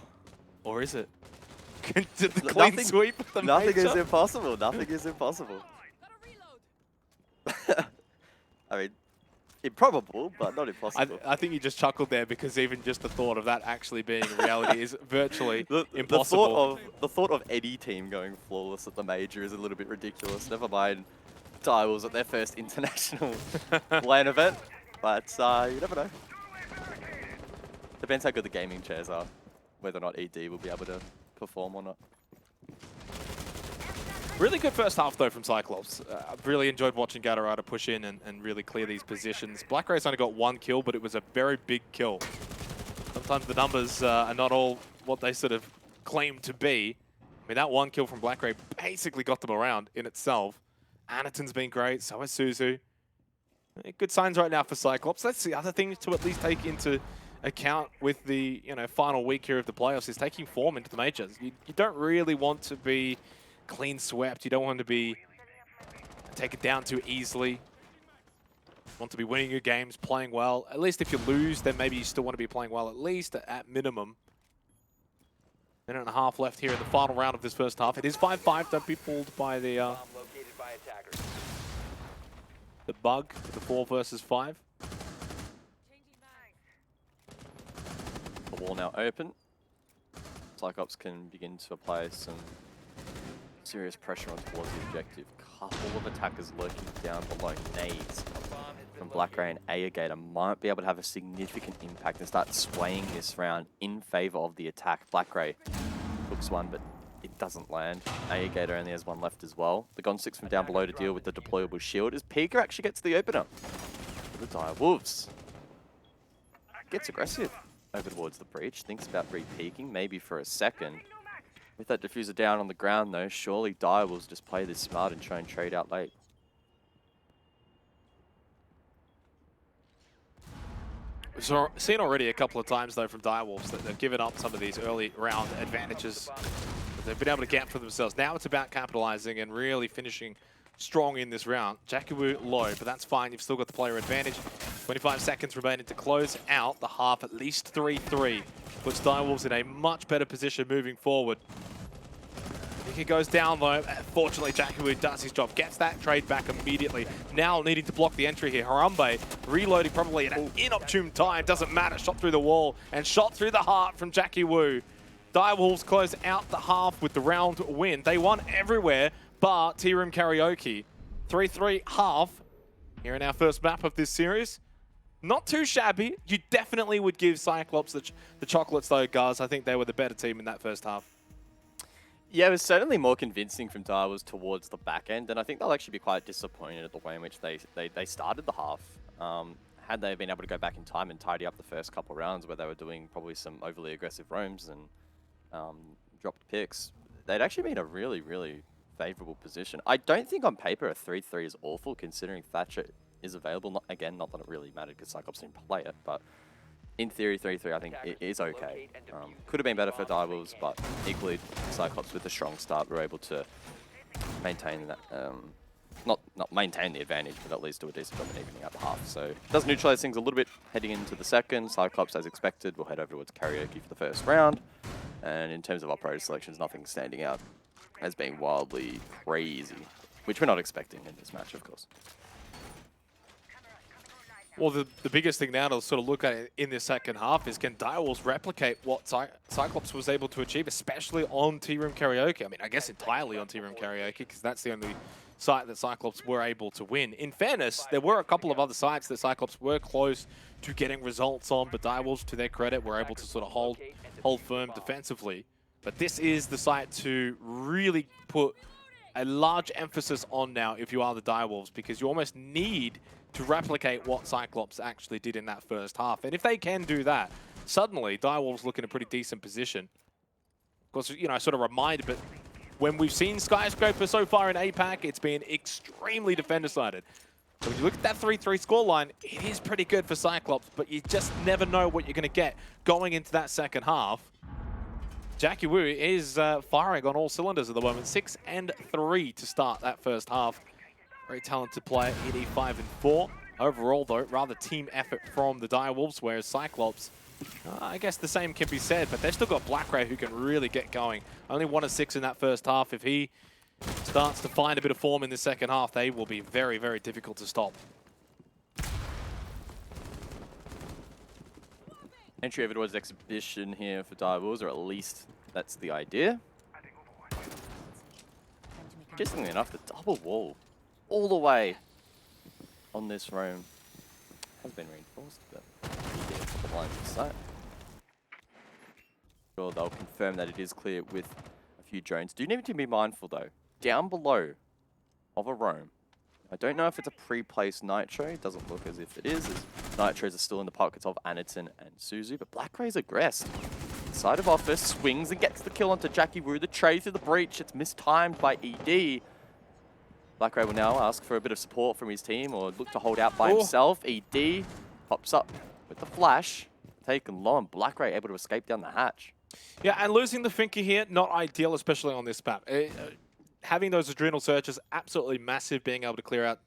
Or is it? Did the clean sweep of the Nothing Major? is impossible. Nothing is impossible. I mean, improbable, but not impossible. I think you just chuckled there because even just the thought of that actually being a reality is virtually impossible. The thought of any team going flawless at the Major is a little bit ridiculous. Never mind Direwolves at their first international LAN event, but you never know. Depends how good the gaming chairs are, whether or not ED will be able to perform or not. Really good first half, though, from Cyclops. I've really enjoyed watching Gatorada push in and really clear these positions. Blackray's only got 1 kill, but it was a very big kill. Sometimes the numbers are not all what they sort of claim to be. I mean, that 1 kill from Blackray basically got them around in itself. Anaton's been great, so has Suzu. Good signs right now for Cyclops. That's the other thing to at least take into account with the final week here of the playoffs is taking form into the majors. You don't really want to be clean swept. You don't want to be taken down too easily. Want to be winning your games, playing well. At least if you lose, then maybe you still want to be playing well, at least at minimum. Minute and a half left here in the final round of this first half. It is 5-5. Don't be fooled by the Bomb located by attackers. bug, the 4 versus 5. The wall now open. Cyclops can begin to apply some serious pressure on towards the objective. Couple of attackers lurking down below. Nades from Blackray and Aegator might be able to have a significant impact and start swaying this round in favor of the attack. Blackray hooks one, but it doesn't land. Aegator only has one left as well. The Gone 6 from down below to deal with the deployable shield as Pika actually gets the opener for the Dire Wolves. Gets aggressive over towards the breach, thinks about re-peeking, maybe for a second. With that diffuser down on the ground though, surely Dire will just play this smart and try and trade out late. We've seen already a couple of times though from Direwolves that they've given up some of these early round advantages that they've been able to get for themselves. Now it's about capitalizing and really finishing strong in this round. Jackie low, but that's fine. You've still got the player advantage. 25 seconds remaining to close out the half, at least 3-3. Puts Direwolves in a much better position moving forward. He goes down though. Fortunately, Jackie does his job. Gets that trade back immediately. Now needing to block the entry here. Harambe reloading probably at an inopportune time. Doesn't matter. Shot through the wall and shot through the heart from Jackie Wu. Direwolves close out the half with the round win. They won everywhere but Tea Room Karaoke. 3-3 half here in our first map of this series. Not too shabby. You definitely would give Cyclops the chocolates though, guys. I think they were the better team in that first half. Yeah, it was certainly more convincing from Direwolves towards the back end, and I think they'll actually be quite disappointed at the way in which they started the half. Had they been able to go back in time and tidy up the first couple rounds where they were doing probably some overly aggressive roams and dropped picks, they'd actually be in a really, really favourable position. I don't think on paper a 3-3 is awful considering Thatcher is available. Not that it really mattered because Cyclops didn't play it, but in theory, 3-3 I think it is okay. Could have been better for Direwolves, but equally Cyclops with a strong start were able to maintain that, not maintain the advantage, but at least do a decent job of evening out the half. So it does neutralise things a little bit heading into the second. Cyclops, as expected, will head over towards Karaoke for the first round. And in terms of operator selections, nothing standing out as being wildly crazy, which we're not expecting in this match, of course. Well, the biggest thing now to sort of look at in this second half is can Direwolves replicate what Cyclops was able to achieve, especially on Tea Room Karaoke? I mean, I guess entirely on Tea Room Karaoke, because that's the only site that Cyclops were able to win. In fairness, there were a couple of other sites that Cyclops were close to getting results on, but Direwolves, to their credit, were able to sort of hold firm defensively. But this is the site to really put a large emphasis on now if you are the Direwolves, because you almost need to replicate what Cyclops actually did in that first half. And if they can do that, suddenly Direwolves look in a pretty decent position. Of course, you know, sort of reminder, but when we've seen Skyscraper so far in APAC, it's been extremely defender-sided. So when you look at that 3-3 scoreline, it is pretty good for Cyclops, but you just never know what you're going to get going into that second half. Jackie Wu is firing on all cylinders at the moment. 6 and 3 to start that first half. Very talented player, ED 5 and 4. Overall, though, rather team effort from the Direwolves, whereas Cyclops, I guess the same can be said, but they've still got Blackray who can really get going. Only 1 of 6 in that first half. If he starts to find a bit of form in the second half, they will be very, very difficult to stop. Entry over towards exhibition here for Direwolves, or at least that's the idea. Interestingly enough, the double wall all the way on this roam has been reinforced, but the line of sight. Sure, they'll confirm that it is clear with a few drones. Do need to be mindful though, down below of a roam. I don't know if it's a pre-placed Nitro. It doesn't look as if it is, as Nitros are still in the pockets of Aniton and Suzu, but Blackray's aggressed. Inside of office, swings and gets the kill onto Jackie Wu. The trade through the breach, it's mistimed by ED. Blackray will now ask for a bit of support from his team or look to hold out by himself. ED pops up with the flash, taken low, and Blackray able to escape down the hatch. Yeah, and losing the Finker here, not ideal, especially on this map. Having those adrenal searches, absolutely massive, being able to clear out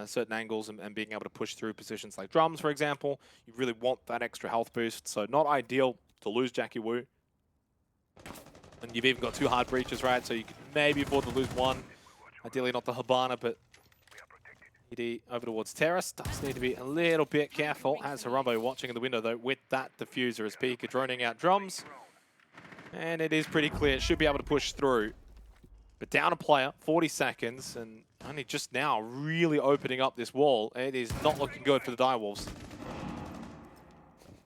certain angles and being able to push through positions like drums, for example. You really want that extra health boost, so not ideal to lose Jackie Wu. And you've even got 2 hard breaches, right? So you could maybe afford to lose 1. Ideally not the Habana, but ED over towards Terrace. Does need to be a little bit careful. Has Harambe watching in the window, though, with that diffuser as Pika droning out drums. And it is pretty clear. Should be able to push through. But down a player, 40 seconds, and only just now really opening up this wall. It is not looking good for the Direwolves.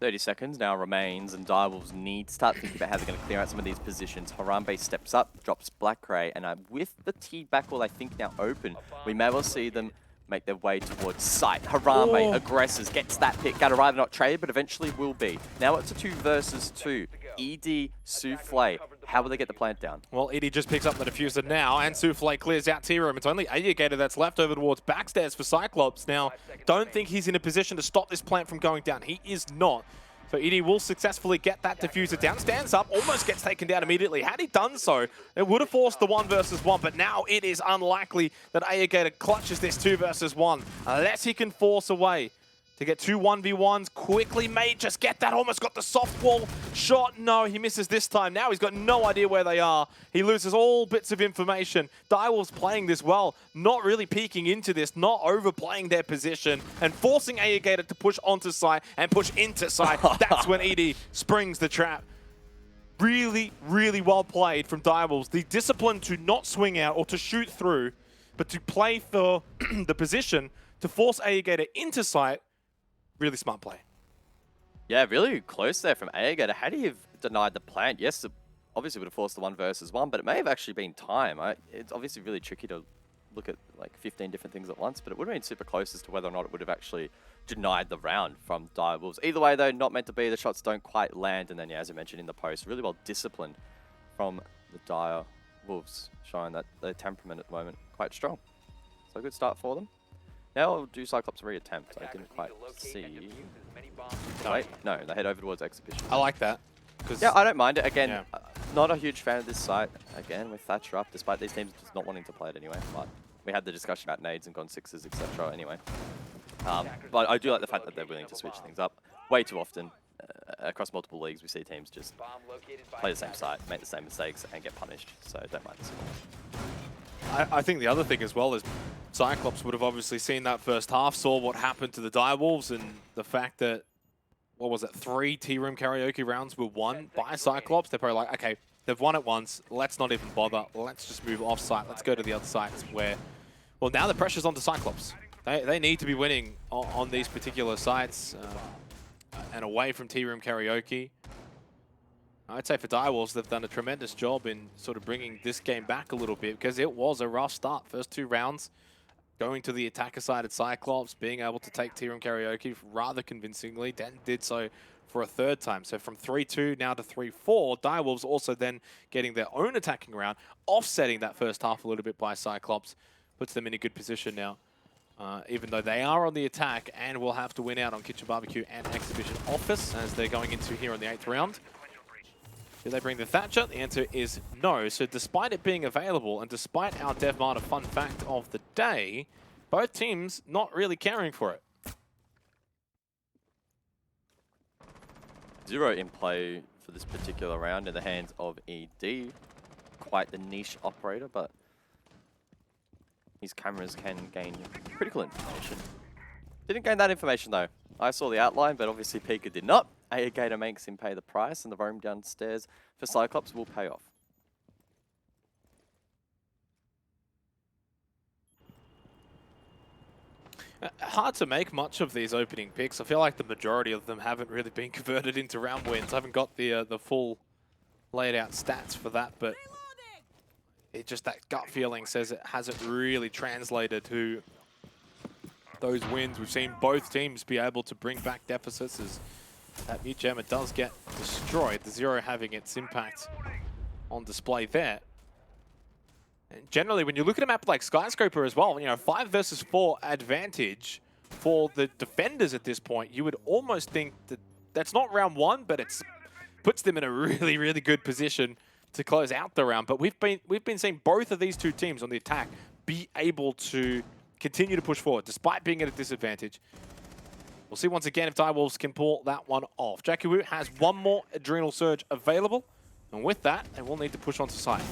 30 seconds now remains, and Direwolves need to start thinking about how they're going to clear out some of these positions. Harambe steps up, drops Black Ray, and with the T back wall, I think, now open, we may well see them make their way towards site. Harambe aggresses, gets that pick. Gonna rather not trade, but eventually will be. Now it's a 2 versus 2. ED, Souffle. How will they get the plant down? Well, ED just picks up the diffuser now, and Souffle clears out T-Room. It's only Alligator that's left over towards backstairs for Cyclops. Now, don't think he's in a position to stop this plant from going down. He is not. So ED will successfully get that diffuser down, stands up, almost gets taken down immediately. Had he done so, it would have forced the 1 versus 1, but now it is unlikely that Alligator clutches this 2 versus 1, unless he can force a way to get 2 1v1s. Quickly may just get that, almost got the soft wall shot. No, he misses this time. Now he's got no idea where they are. He loses all bits of information. Direwolves playing this well, not really peeking into this, not overplaying their position, and forcing Alligator to push onto site and push into site. That's when ED springs the trap. Really, really well played from Direwolves. The discipline to not swing out or to shoot through, but to play for the position to force Alligator into site. Really smart play. Yeah, really close there from Alligator. Had he have denied the plant, yes, it obviously would have forced the 1 versus 1, but it may have actually been time. It's obviously really tricky to look at like 15 different things at once, but it would have been super close as to whether or not it would have actually denied the round from Direwolves. Either way, though, not meant to be. The shots don't quite land, and then, yeah, as I mentioned in the post, really well disciplined from the Direwolves, showing that their temperament at the moment quite strong. So a good start for them. Now I'll do Cyclops reattempt. I didn't quite see. Wait, no, they head over towards Exhibition. I like that. Yeah, I don't mind it. Again, yeah. Not a huge fan of this site. Again, with Thatcher up, despite these teams just not wanting to play it anyway. But we had the discussion about nades and gone 6s, etc. anyway. But I do like the fact that they're willing to switch things up. Way too often, across multiple leagues, we see teams just play the same site, make the same mistakes, and get punished. So don't mind this. I think the other thing as well is Cyclops would have obviously seen that first half, saw what happened to the Direwolves, and the fact that, what was it, 3 T-Room karaoke rounds were won by Cyclops. They're probably like, okay, they've won it once, let's not even bother, let's just move off-site, let's go to the other sites where, well, now the pressure's onto Cyclops. They need to be winning on these particular sites and away from T-Room karaoke. I'd say for Direwolves, they've done a tremendous job in sort of bringing this game back a little bit, because it was a rough start. First 2 rounds, going to the attacker side at Cyclops, being able to take T-Room karaoke rather convincingly, then did so for a 3rd time. So from 3-2 now to 3-4, Direwolves also then getting their own attacking round, offsetting that first half a little bit by Cyclops, puts them in a good position now. Even though they are on the attack and will have to win out on Kitchen Barbecue and Exhibition Office as they're going into here on the 8th round. Do they bring the Thatcher? The answer is no. So despite it being available, and despite our DevMarter fun fact of the day, both teams not really caring for it. 0 in play for this particular round in the hands of ED. Quite the niche operator, but his cameras can gain critical information. Didn't gain that information though. I saw the outline, but obviously Pika did not. Alligator makes him pay the price, and the roam downstairs for Cyclops will pay off. Hard to make much of these opening picks. I feel like the majority of them haven't really been converted into round wins. I haven't got the full laid out stats for that, but it just, that gut feeling says it hasn't really translated to those wins. We've seen both teams be able to bring back deficits as that mute jammer does get destroyed. The 0 having its impact on display there. And generally, when you look at a map like Skyscraper as well, you know, 5 versus 4 advantage for the defenders at this point, you would almost think that that's not round 1, but it puts them in a really, really good position to close out the round. But we've been seeing both of these 2 teams on the attack be able to continue to push forward despite being at a disadvantage. We'll see once again if Direwolves can pull that one off. Jackie Wu has one more Adrenal Surge available, and with that, they will need to push onto site.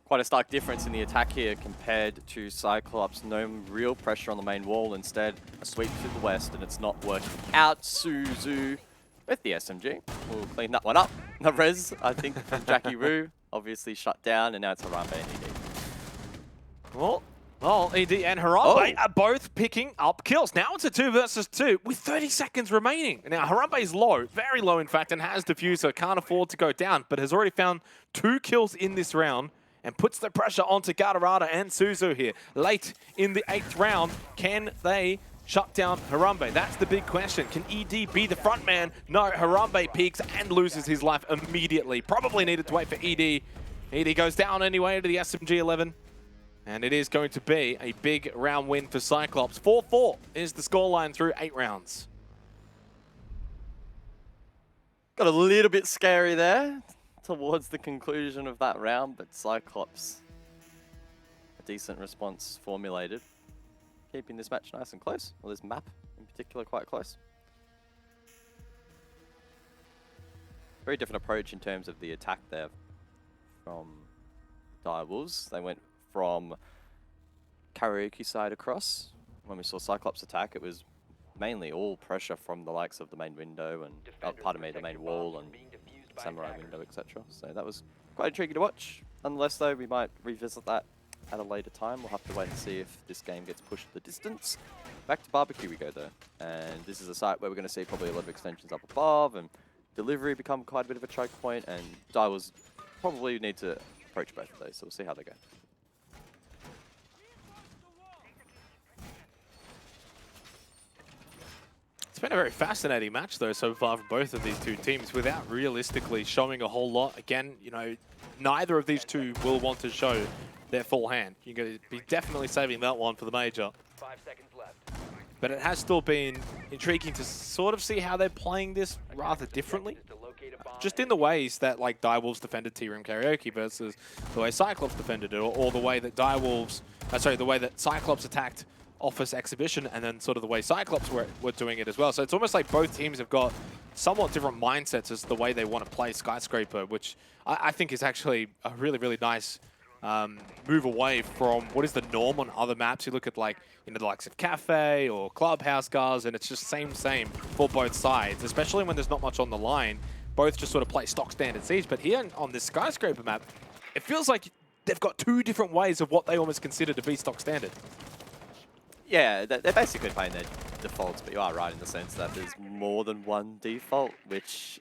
Quite a stark difference in the attack here compared to Cyclops. No real pressure on the main wall. Instead, a sweep to the west, and it's not working out. Suzu with the SMG. We'll clean that one up. The res, I think, from Jackie Wu obviously shut down, and now it's Harambe and ED. Well, ED and Harambe are both picking up kills. Now it's a 2 versus 2 with 30 seconds remaining. Now Harambe is low, very low in fact, and has Diffuser, can't afford to go down, but has already found 2 kills in this round and puts the pressure onto Gatorada and Suzu here. Late in the 8th round, can they shut down Harambe? That's the big question. Can ED be the front man? No, Harambe peaks and loses his life immediately. Probably needed to wait for ED. ED goes down anyway to the SMG-11. And it is going to be a big round win for Cyclops. 4-4 is the scoreline through 8 rounds. Got a little bit scary there towards the conclusion of that round, but Cyclops, a decent response formulated. Keeping this match nice and close, or this map in particular quite close. Very different approach in terms of the attack there from Direwolves. They went from karaoke side across. When we saw Cyclops attack, it was mainly all pressure from the likes of the main window and, the main wall and samurai window, etc. So that was quite intriguing to watch. Nonetheless, though, we might revisit that at a later time. We'll have to wait and see if this game gets pushed the distance. Back to barbecue we go, though. And this is a site where we're going to see probably a lot of extensions up above and delivery become quite a bit of a choke point, and Direwolves probably need to approach both of those, so we'll see how they go. It's been a very fascinating match, though, so far from both of these two teams without realistically showing a whole lot. Again, you know, neither of these two will want to show their full hand. You're going to be definitely saving that one for the major. 5 seconds left. But it has still been intriguing to sort of see how they're playing this rather differently. Just in the ways that, like, Direwolves defended T-Room Karaoke versus the way Cyclops defended it, or the way that the way that Cyclops attacked Office Exhibition, and then sort of the way Cyclops were doing it as well. So it's almost like both teams have got somewhat different mindsets as the way they want to play Skyscraper, which I think is actually a really, really nice move away from what is the norm on other maps. You look at, like, you know, the likes of Cafe or Clubhouse Cars, and it's just same for both sides, especially when there's not much on the line. Both just sort of play stock standard Siege. But here on this Skyscraper map, it feels like they've got 2 different ways of what they almost consider to be stock standard. Yeah, they're basically playing their defaults, but you are right in the sense that there's more than one default, which,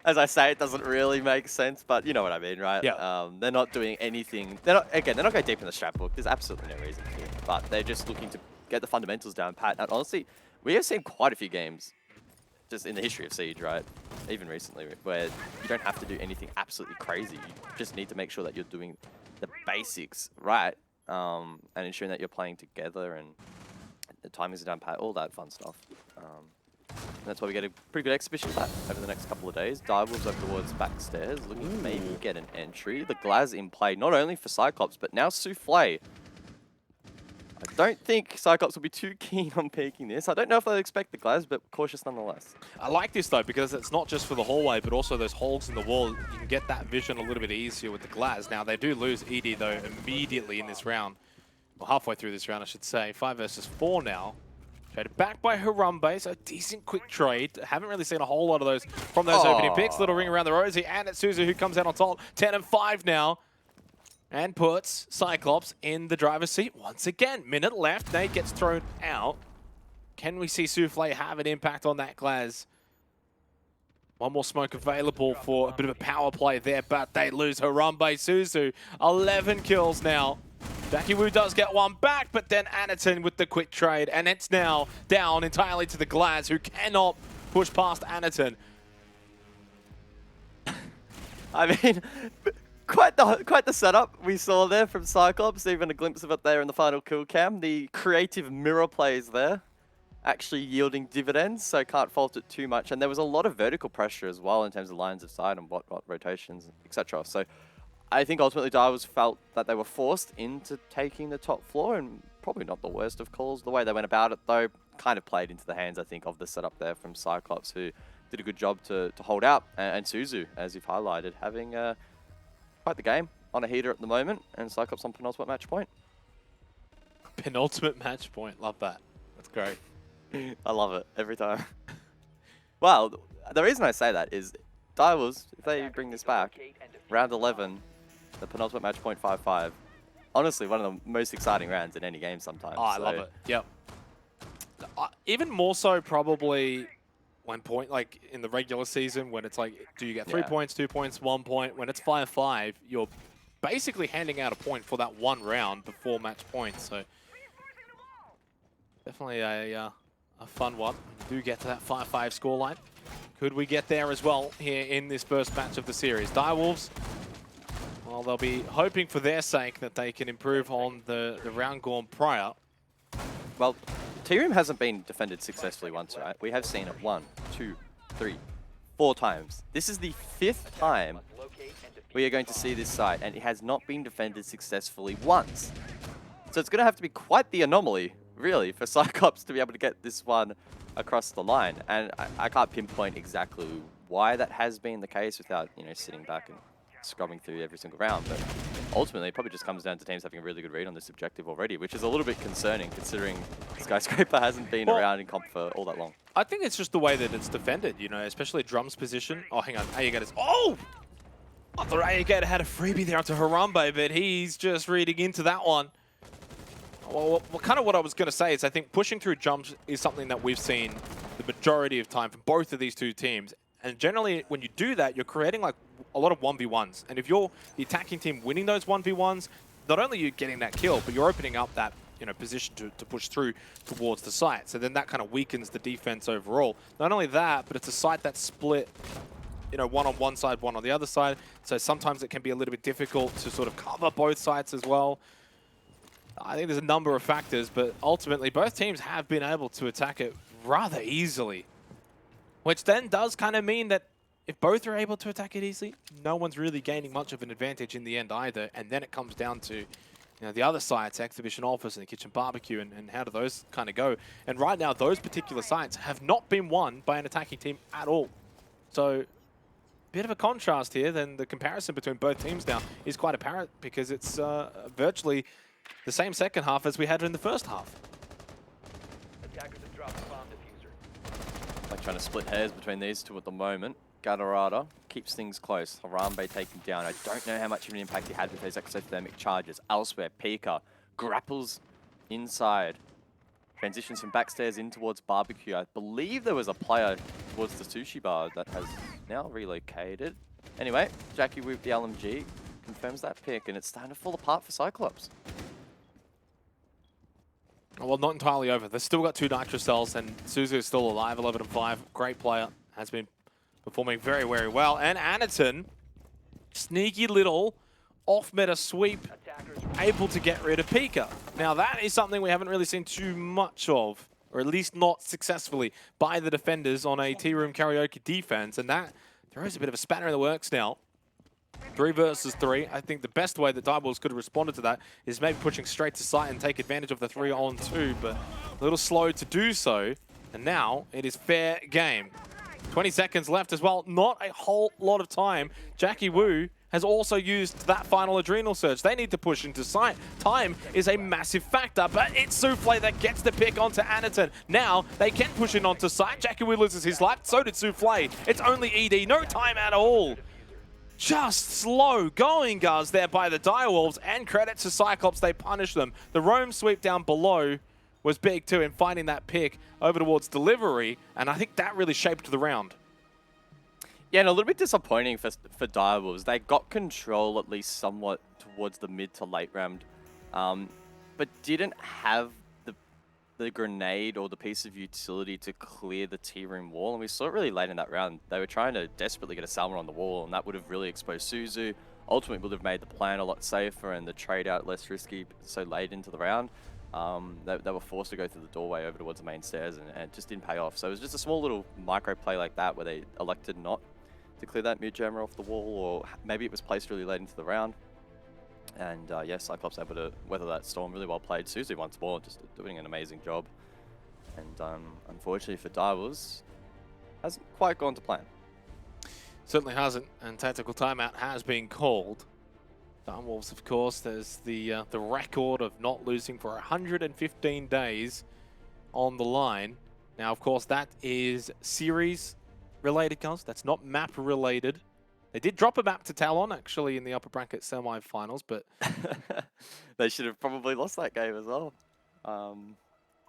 as I say, it doesn't really make sense, but you know what I mean, right? Yeah. They're not doing anything. They're not going deep in the strat book. There's absolutely no reason to, but they're just looking to get the fundamentals down pat. And honestly, we have seen quite a few games just in the history of Siege, right? Even recently, where you don't have to do anything absolutely crazy. You just need to make sure that you're doing the basics right. And ensuring that you're playing together and the timings are down pat, all that fun stuff. And that's why we get a pretty good exhibition of that over the next couple of days. Direwolves up towards backstairs, looking to maybe get an entry. The Glaz in play, not only for Cyclops, but now Souffle. I don't think Cyclops will be too keen on peeking this. I don't know if they'll expect the Glaz, but cautious nonetheless. I like this, though, because it's not just for the hallway, but also those holes in the wall. You can get that vision a little bit easier with the Glaz. Now, they do lose ED, though, immediately in this round. Well, halfway through this round, I should say. 5 versus 4 now. Traded back by Harambe, so a decent quick trade. Haven't really seen a whole lot of those from those opening picks. Little ring around the rosy, and it's Suzu who comes out on top. 10 and 5 now. And puts Cyclops in the driver's seat once again. Minute left. Nate gets thrown out. Can we see Souffle have an impact on that Glaz? One more smoke available for a bit of a power play there, but they lose Harambe. Suzu, 11 kills now. Jackie Wu does get one back, but then Anaton with the quick trade, and it's now down entirely to the Glaz, who cannot push past Anaton. I mean, quite the setup we saw there from Cyclops, even a glimpse of it there in the final kill cam. The creative mirror plays there, actually yielding dividends, so can't fault it too much. And there was a lot of vertical pressure as well in terms of lines of sight and what rotations, etc. So I think ultimately Direwolves felt that they were forced into taking the top floor, and probably not the worst of calls. The way they went about it, though, kind of played into the hands, I think, of the setup there from Cyclops, who did a good job to hold out. And Suzu, as you've highlighted, having quite the game on a heater at the moment, and Cyclops on penultimate match point. Penultimate match point. Love that. That's great. I love it every time. Well, the reason I say that is Direwolves, if they bring this back, round 11, the penultimate match point 5-5. Honestly, one of the most exciting rounds in any game sometimes. Oh, I love it. Yep. Even more so probably when like in the regular season when it's like, do you get 3 points, 2 points, 1 point? When it's 5-5, you're basically handing out a point for that one round before match point. So definitely a fun one. We do get to that 5-5 scoreline. Could we get there as well here in this first match of the series? Direwolves, well, they'll be hoping for their sake that they can improve on the round gone prior. Well, T-Room hasn't been defended successfully once, right? We have seen it 1, 2, 3, 4 times. This is the 5th time we are going to see this site, and it has not been defended successfully once. So it's going to have to be quite the anomaly, really, for Cyclops to be able to get this one across the line. And I can't pinpoint exactly why that has been the case without, you know, sitting back and scrubbing through every single round. But ultimately, it probably just comes down to teams having a really good read on this objective already, which is a little bit concerning considering Skyscraper hasn't been around in comp for all that long. I think it's just the way that it's defended, you know, especially Drum's position. Oh, hang on. Ayegator's... Oh! I thought Ayegator had a freebie there onto Harambe, but he's just reading into that one. Well, kind of what I was going to say is I think pushing through jumps is something that we've seen the majority of time from both of these two teams. And generally, when you do that, you're creating like a lot of 1v1s. And if you're the attacking team winning those 1v1s, not only are you getting that kill, but you're opening up that, you know, position to push through towards the site. So then that kind of weakens the defense overall. Not only that, but it's a site that's split, you know, one on one side, one on the other side. So sometimes it can be a little bit difficult to sort of cover both sides as well. I think there's a number of factors, but ultimately both teams have been able to attack it rather easily. Which then does kind of mean that if both are able to attack it easily, no one's really gaining much of an advantage in the end either. And then it comes down to, you know, the other sites, Exhibition Office and the Kitchen Barbecue, and how do those kind of go. And right now, those particular sites have not been won by an attacking team at all. So, bit of a contrast here. Then the comparison between both teams now is quite apparent because it's virtually the same second half as we had in the first half. Attackers have dropped the bomb diffuser. Like trying to split hairs between these two at the moment. Gatorada keeps things close. Harambe taken down. I don't know how much of an impact he had with those exothermic charges. Elsewhere, Pika grapples inside. Transitions from backstairs in towards Barbecue. I believe there was a player towards the sushi bar that has now relocated. Anyway, Jackie with the LMG confirms that pick, and it's starting to fall apart for Cyclops. Well, not entirely over. They've still got 2 Nitro Cells, and Suzu is still alive, 11-5. Great player. Has been performing very, very well. And Anaton, sneaky little off-meta sweep, able to get rid of Pika. Now, that is something we haven't really seen too much of, or at least not successfully, by the defenders on a T-Room karaoke defense. And that throws a bit of a spanner in the works now. 3 versus 3. I think the best way that Direwolves could have responded to that is maybe pushing straight to site and take advantage of the 3-on-2, but a little slow to do so. And now it is fair game. 20 seconds left as well. Not a whole lot of time. Jackie Wu has also used that final adrenal surge. They need to push into site. Time is a massive factor, but it's Souffle that gets the pick onto Anaton. Now they can push in onto site. Jackie Wu loses his life. So did Souffle. It's only ED. No time at all. Just slow going, guys, there by the Direwolves, and credit to Cyclops, they punish them. The roam sweep down below was big too in finding that pick over towards delivery, and I think that really shaped the round. Yeah, and a little bit disappointing for Direwolves. They got control at least somewhat towards the mid to late round, but didn't have the grenade or the piece of utility to clear the T-Room wall, and we saw it really late in that round. They were trying to desperately get a Salma on the wall, and that would have really exposed Suzu. Ultimately would have made the plan a lot safer and the trade out less risky so late into the round. They were forced to go through the doorway over towards the main stairs, and it just didn't pay off. So it was just a small little micro play like that where they elected not to clear that mute jammer off the wall, or maybe it was placed really late into the round. And yeah, Cyclops able to weather that storm. Really well played. Suzu once more, just doing an amazing job. And unfortunately for Direwolves, hasn't quite gone to plan. Certainly hasn't, and tactical timeout has been called. Direwolves, of course, there's the record of not losing for 115 days on the line. Now, of course, that is series-related, guys. That's not map-related. They did drop a map to Talon, actually, in the upper bracket semi-finals, but... They should have probably lost that game as well.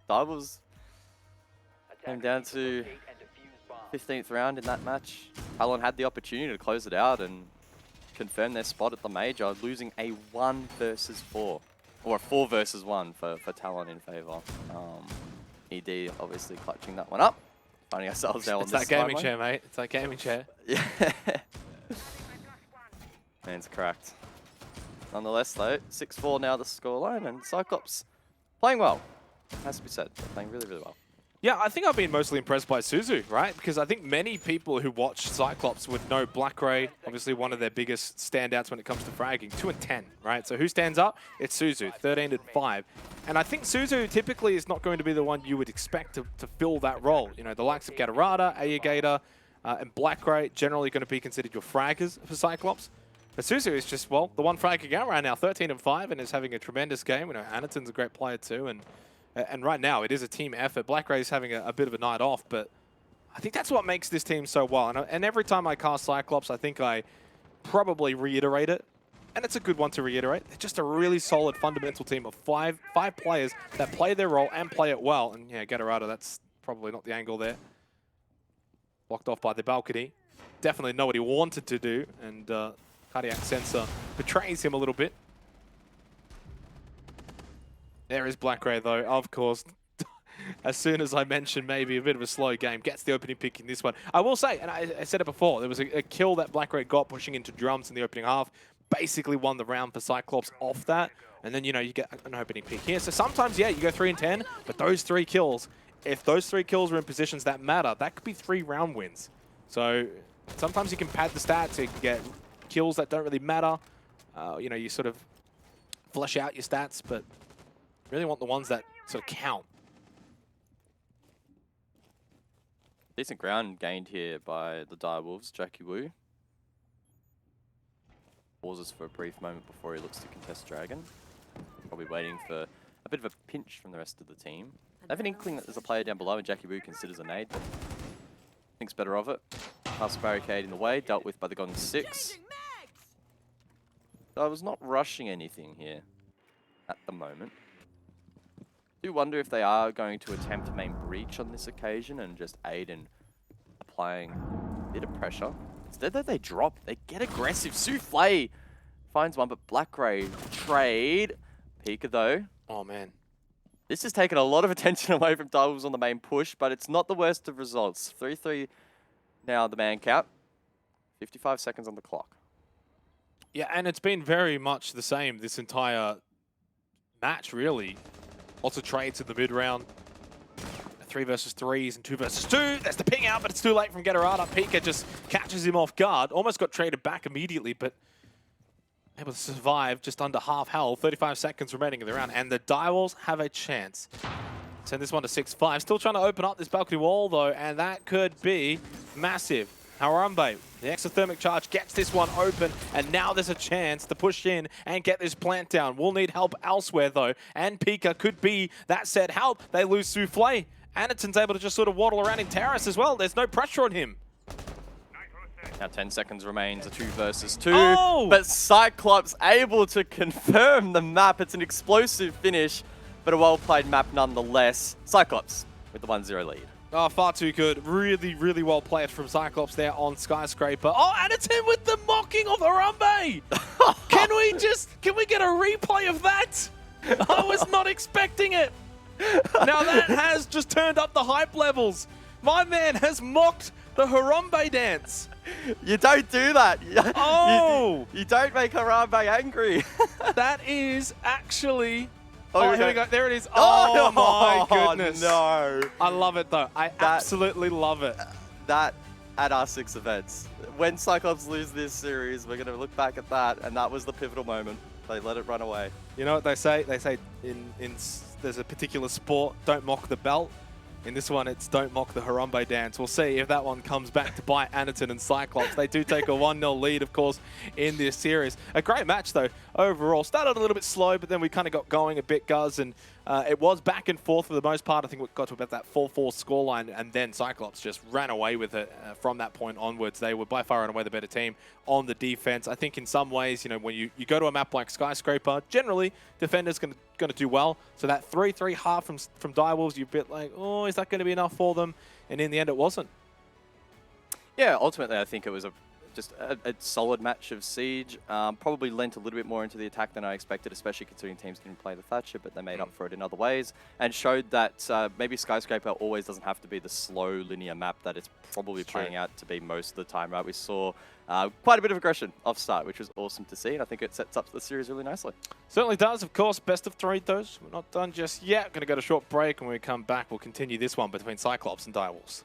Direwolves came down to 15th round in that match. Talon had the opportunity to close it out and confirm their spot at the major, losing a 1 versus 4, or a 4 versus 1 for Talon in favor. ED obviously clutching that one up, finding ourselves now on this It's that gaming sideline. chair, mate. It's that gaming chair. Yeah. Man's cracked. Nonetheless, though, 6-4 now the scoreline, and Cyclops playing well. Has to be said, they're playing really, really well. Yeah, I think I've been mostly impressed by Suzu, right? Because I think many people who watch Cyclops would know Black Ray, obviously one of their biggest standouts when it comes to fragging, 2-10, right? So who stands up? It's Suzu, 13-5. And I think Suzu typically is not going to be the one you would expect to fill that role. You know, the likes of Gatorada, Ayagator, and Black Ray generally going to be considered your fraggers for Cyclops. But Suzu is just, well, the one fragging out right now, 13-5, and is having a tremendous game. You know, Anaton's a great player too, and right now, it is a team effort. Black Ray's having a bit of a night off, but I think that's what makes this team so well. And every time I cast Cyclops, I think I probably reiterate it. And it's a good one to reiterate. They're just a really solid fundamental team of five players that play their role and play it well. And yeah, Gatorada, that's probably not the angle there. Blocked off by the balcony. Definitely know what he wanted to do. And Cardiac Sensor betrays him a little bit. There is Black Ray, though, of course. As soon as I mentioned maybe a bit of a slow game, gets the opening pick in this one. I will say, and I said it before, there was a kill that Black Ray got pushing into drums in the opening half. Basically won the round for Cyclops off that. And then, you know, you get an opening pick here. So sometimes, yeah, you go 3-10, but those 3 kills, if those 3 kills are in positions that matter, that could be 3 round wins. So sometimes you can pad the stats, you can get kills that don't really matter. You know, you sort of flesh out your stats, but really want the ones that sort of count. Decent ground gained here by the Direwolves, Jackie Wu. Pauses for a brief moment before he looks to contest Dragon. Probably waiting for a bit of a pinch from the rest of the team. I have an inkling that there's a player down below and Jackie Wu considers a nade, but thinks better of it. Past barricade in the way, dealt with by the Gone 6. So I was not rushing anything here at the moment. I do wonder if they are going to attempt to main breach on this occasion and just aid in applying a bit of pressure. Instead, though, they drop. They get aggressive. Souffle finds one, but Black Ray trade. Pika, though. Oh, man. This has taken a lot of attention away from Direwolves on the main push, but it's not the worst of results. 3-3 now the man count. 55 seconds on the clock. Yeah, and it's been very much the same this entire match, really. Lots of trades in the mid-round. 3 versus 3s and 2 versus 2. There's the ping out, but it's too late from Gatorada. Pika just catches him off guard. Almost got traded back immediately, but able to survive just under half health. 35 seconds remaining in the round, and the Direwolves have a chance. Send this one to 6-5. Still trying to open up this balcony wall, though, and that could be massive. Harambe, the exothermic charge, gets this one open, and now there's a chance to push in and get this plant down. We'll need help elsewhere, though, and Pika could be that said help. They lose Souffle. Anaton's able to just sort of waddle around in terrace as well. There's no pressure on him. Now 10 seconds remains, a 2 versus 2. Oh! But Cyclops able to confirm the map. It's an explosive finish, but a well-played map nonetheless. Cyclops with the 1-0 lead. Oh, far too good. Really, really well played from Cyclops there on Skyscraper. Oh, Anaton with the mocking of Harambe! Can we get a replay of that? I was not expecting it. Now that has just turned up the hype levels. My man has mocked the Harambe dance. You don't do that. Oh! You don't make Harambe angry. That is actually... Oh, Oh, here we go. There it is. Oh, my goodness. No. I love it, though. I absolutely love it. That at our 6 events. When Cyclops lose this series, we're going to look back at that, and that was the pivotal moment. They let it run away. You know what they say? They say there's a particular sport, don't mock the belt. In this one, it's don't mock the Harambe dance. We'll see if that one comes back to bite Anaton and Cyclops. They do take a 1-0 lead, of course, in this series. A great match, though, overall. Started a little bit slow, but then we kind of got going a bit, Guz, and it was back and forth for the most part. I think we got to about that 4-4 scoreline, and then Cyclops just ran away with it from that point onwards. They were by far and away the better team on the defense. I think in some ways, you know, when you go to a map like Skyscraper, generally, defenders going to do well. So that 3-3 half from Direwolves, you're a bit like, oh, is that going to be enough for them? And in the end, it wasn't. Yeah, ultimately, I think it was just a solid match of Siege. Probably lent a little bit more into the attack than I expected, especially considering teams didn't play the Thatcher, but they made up for it in other ways, and showed that maybe Skyscraper always doesn't have to be the slow linear map that it's probably playing out to be most of the time, right? We saw quite a bit of aggression off start, which was awesome to see, and I think it sets up the series really nicely. Certainly does, of course. Best of 3, though. We're not done just yet. Going to go to a short break, and when we come back, we'll continue this one between Cyclops and Direwolves.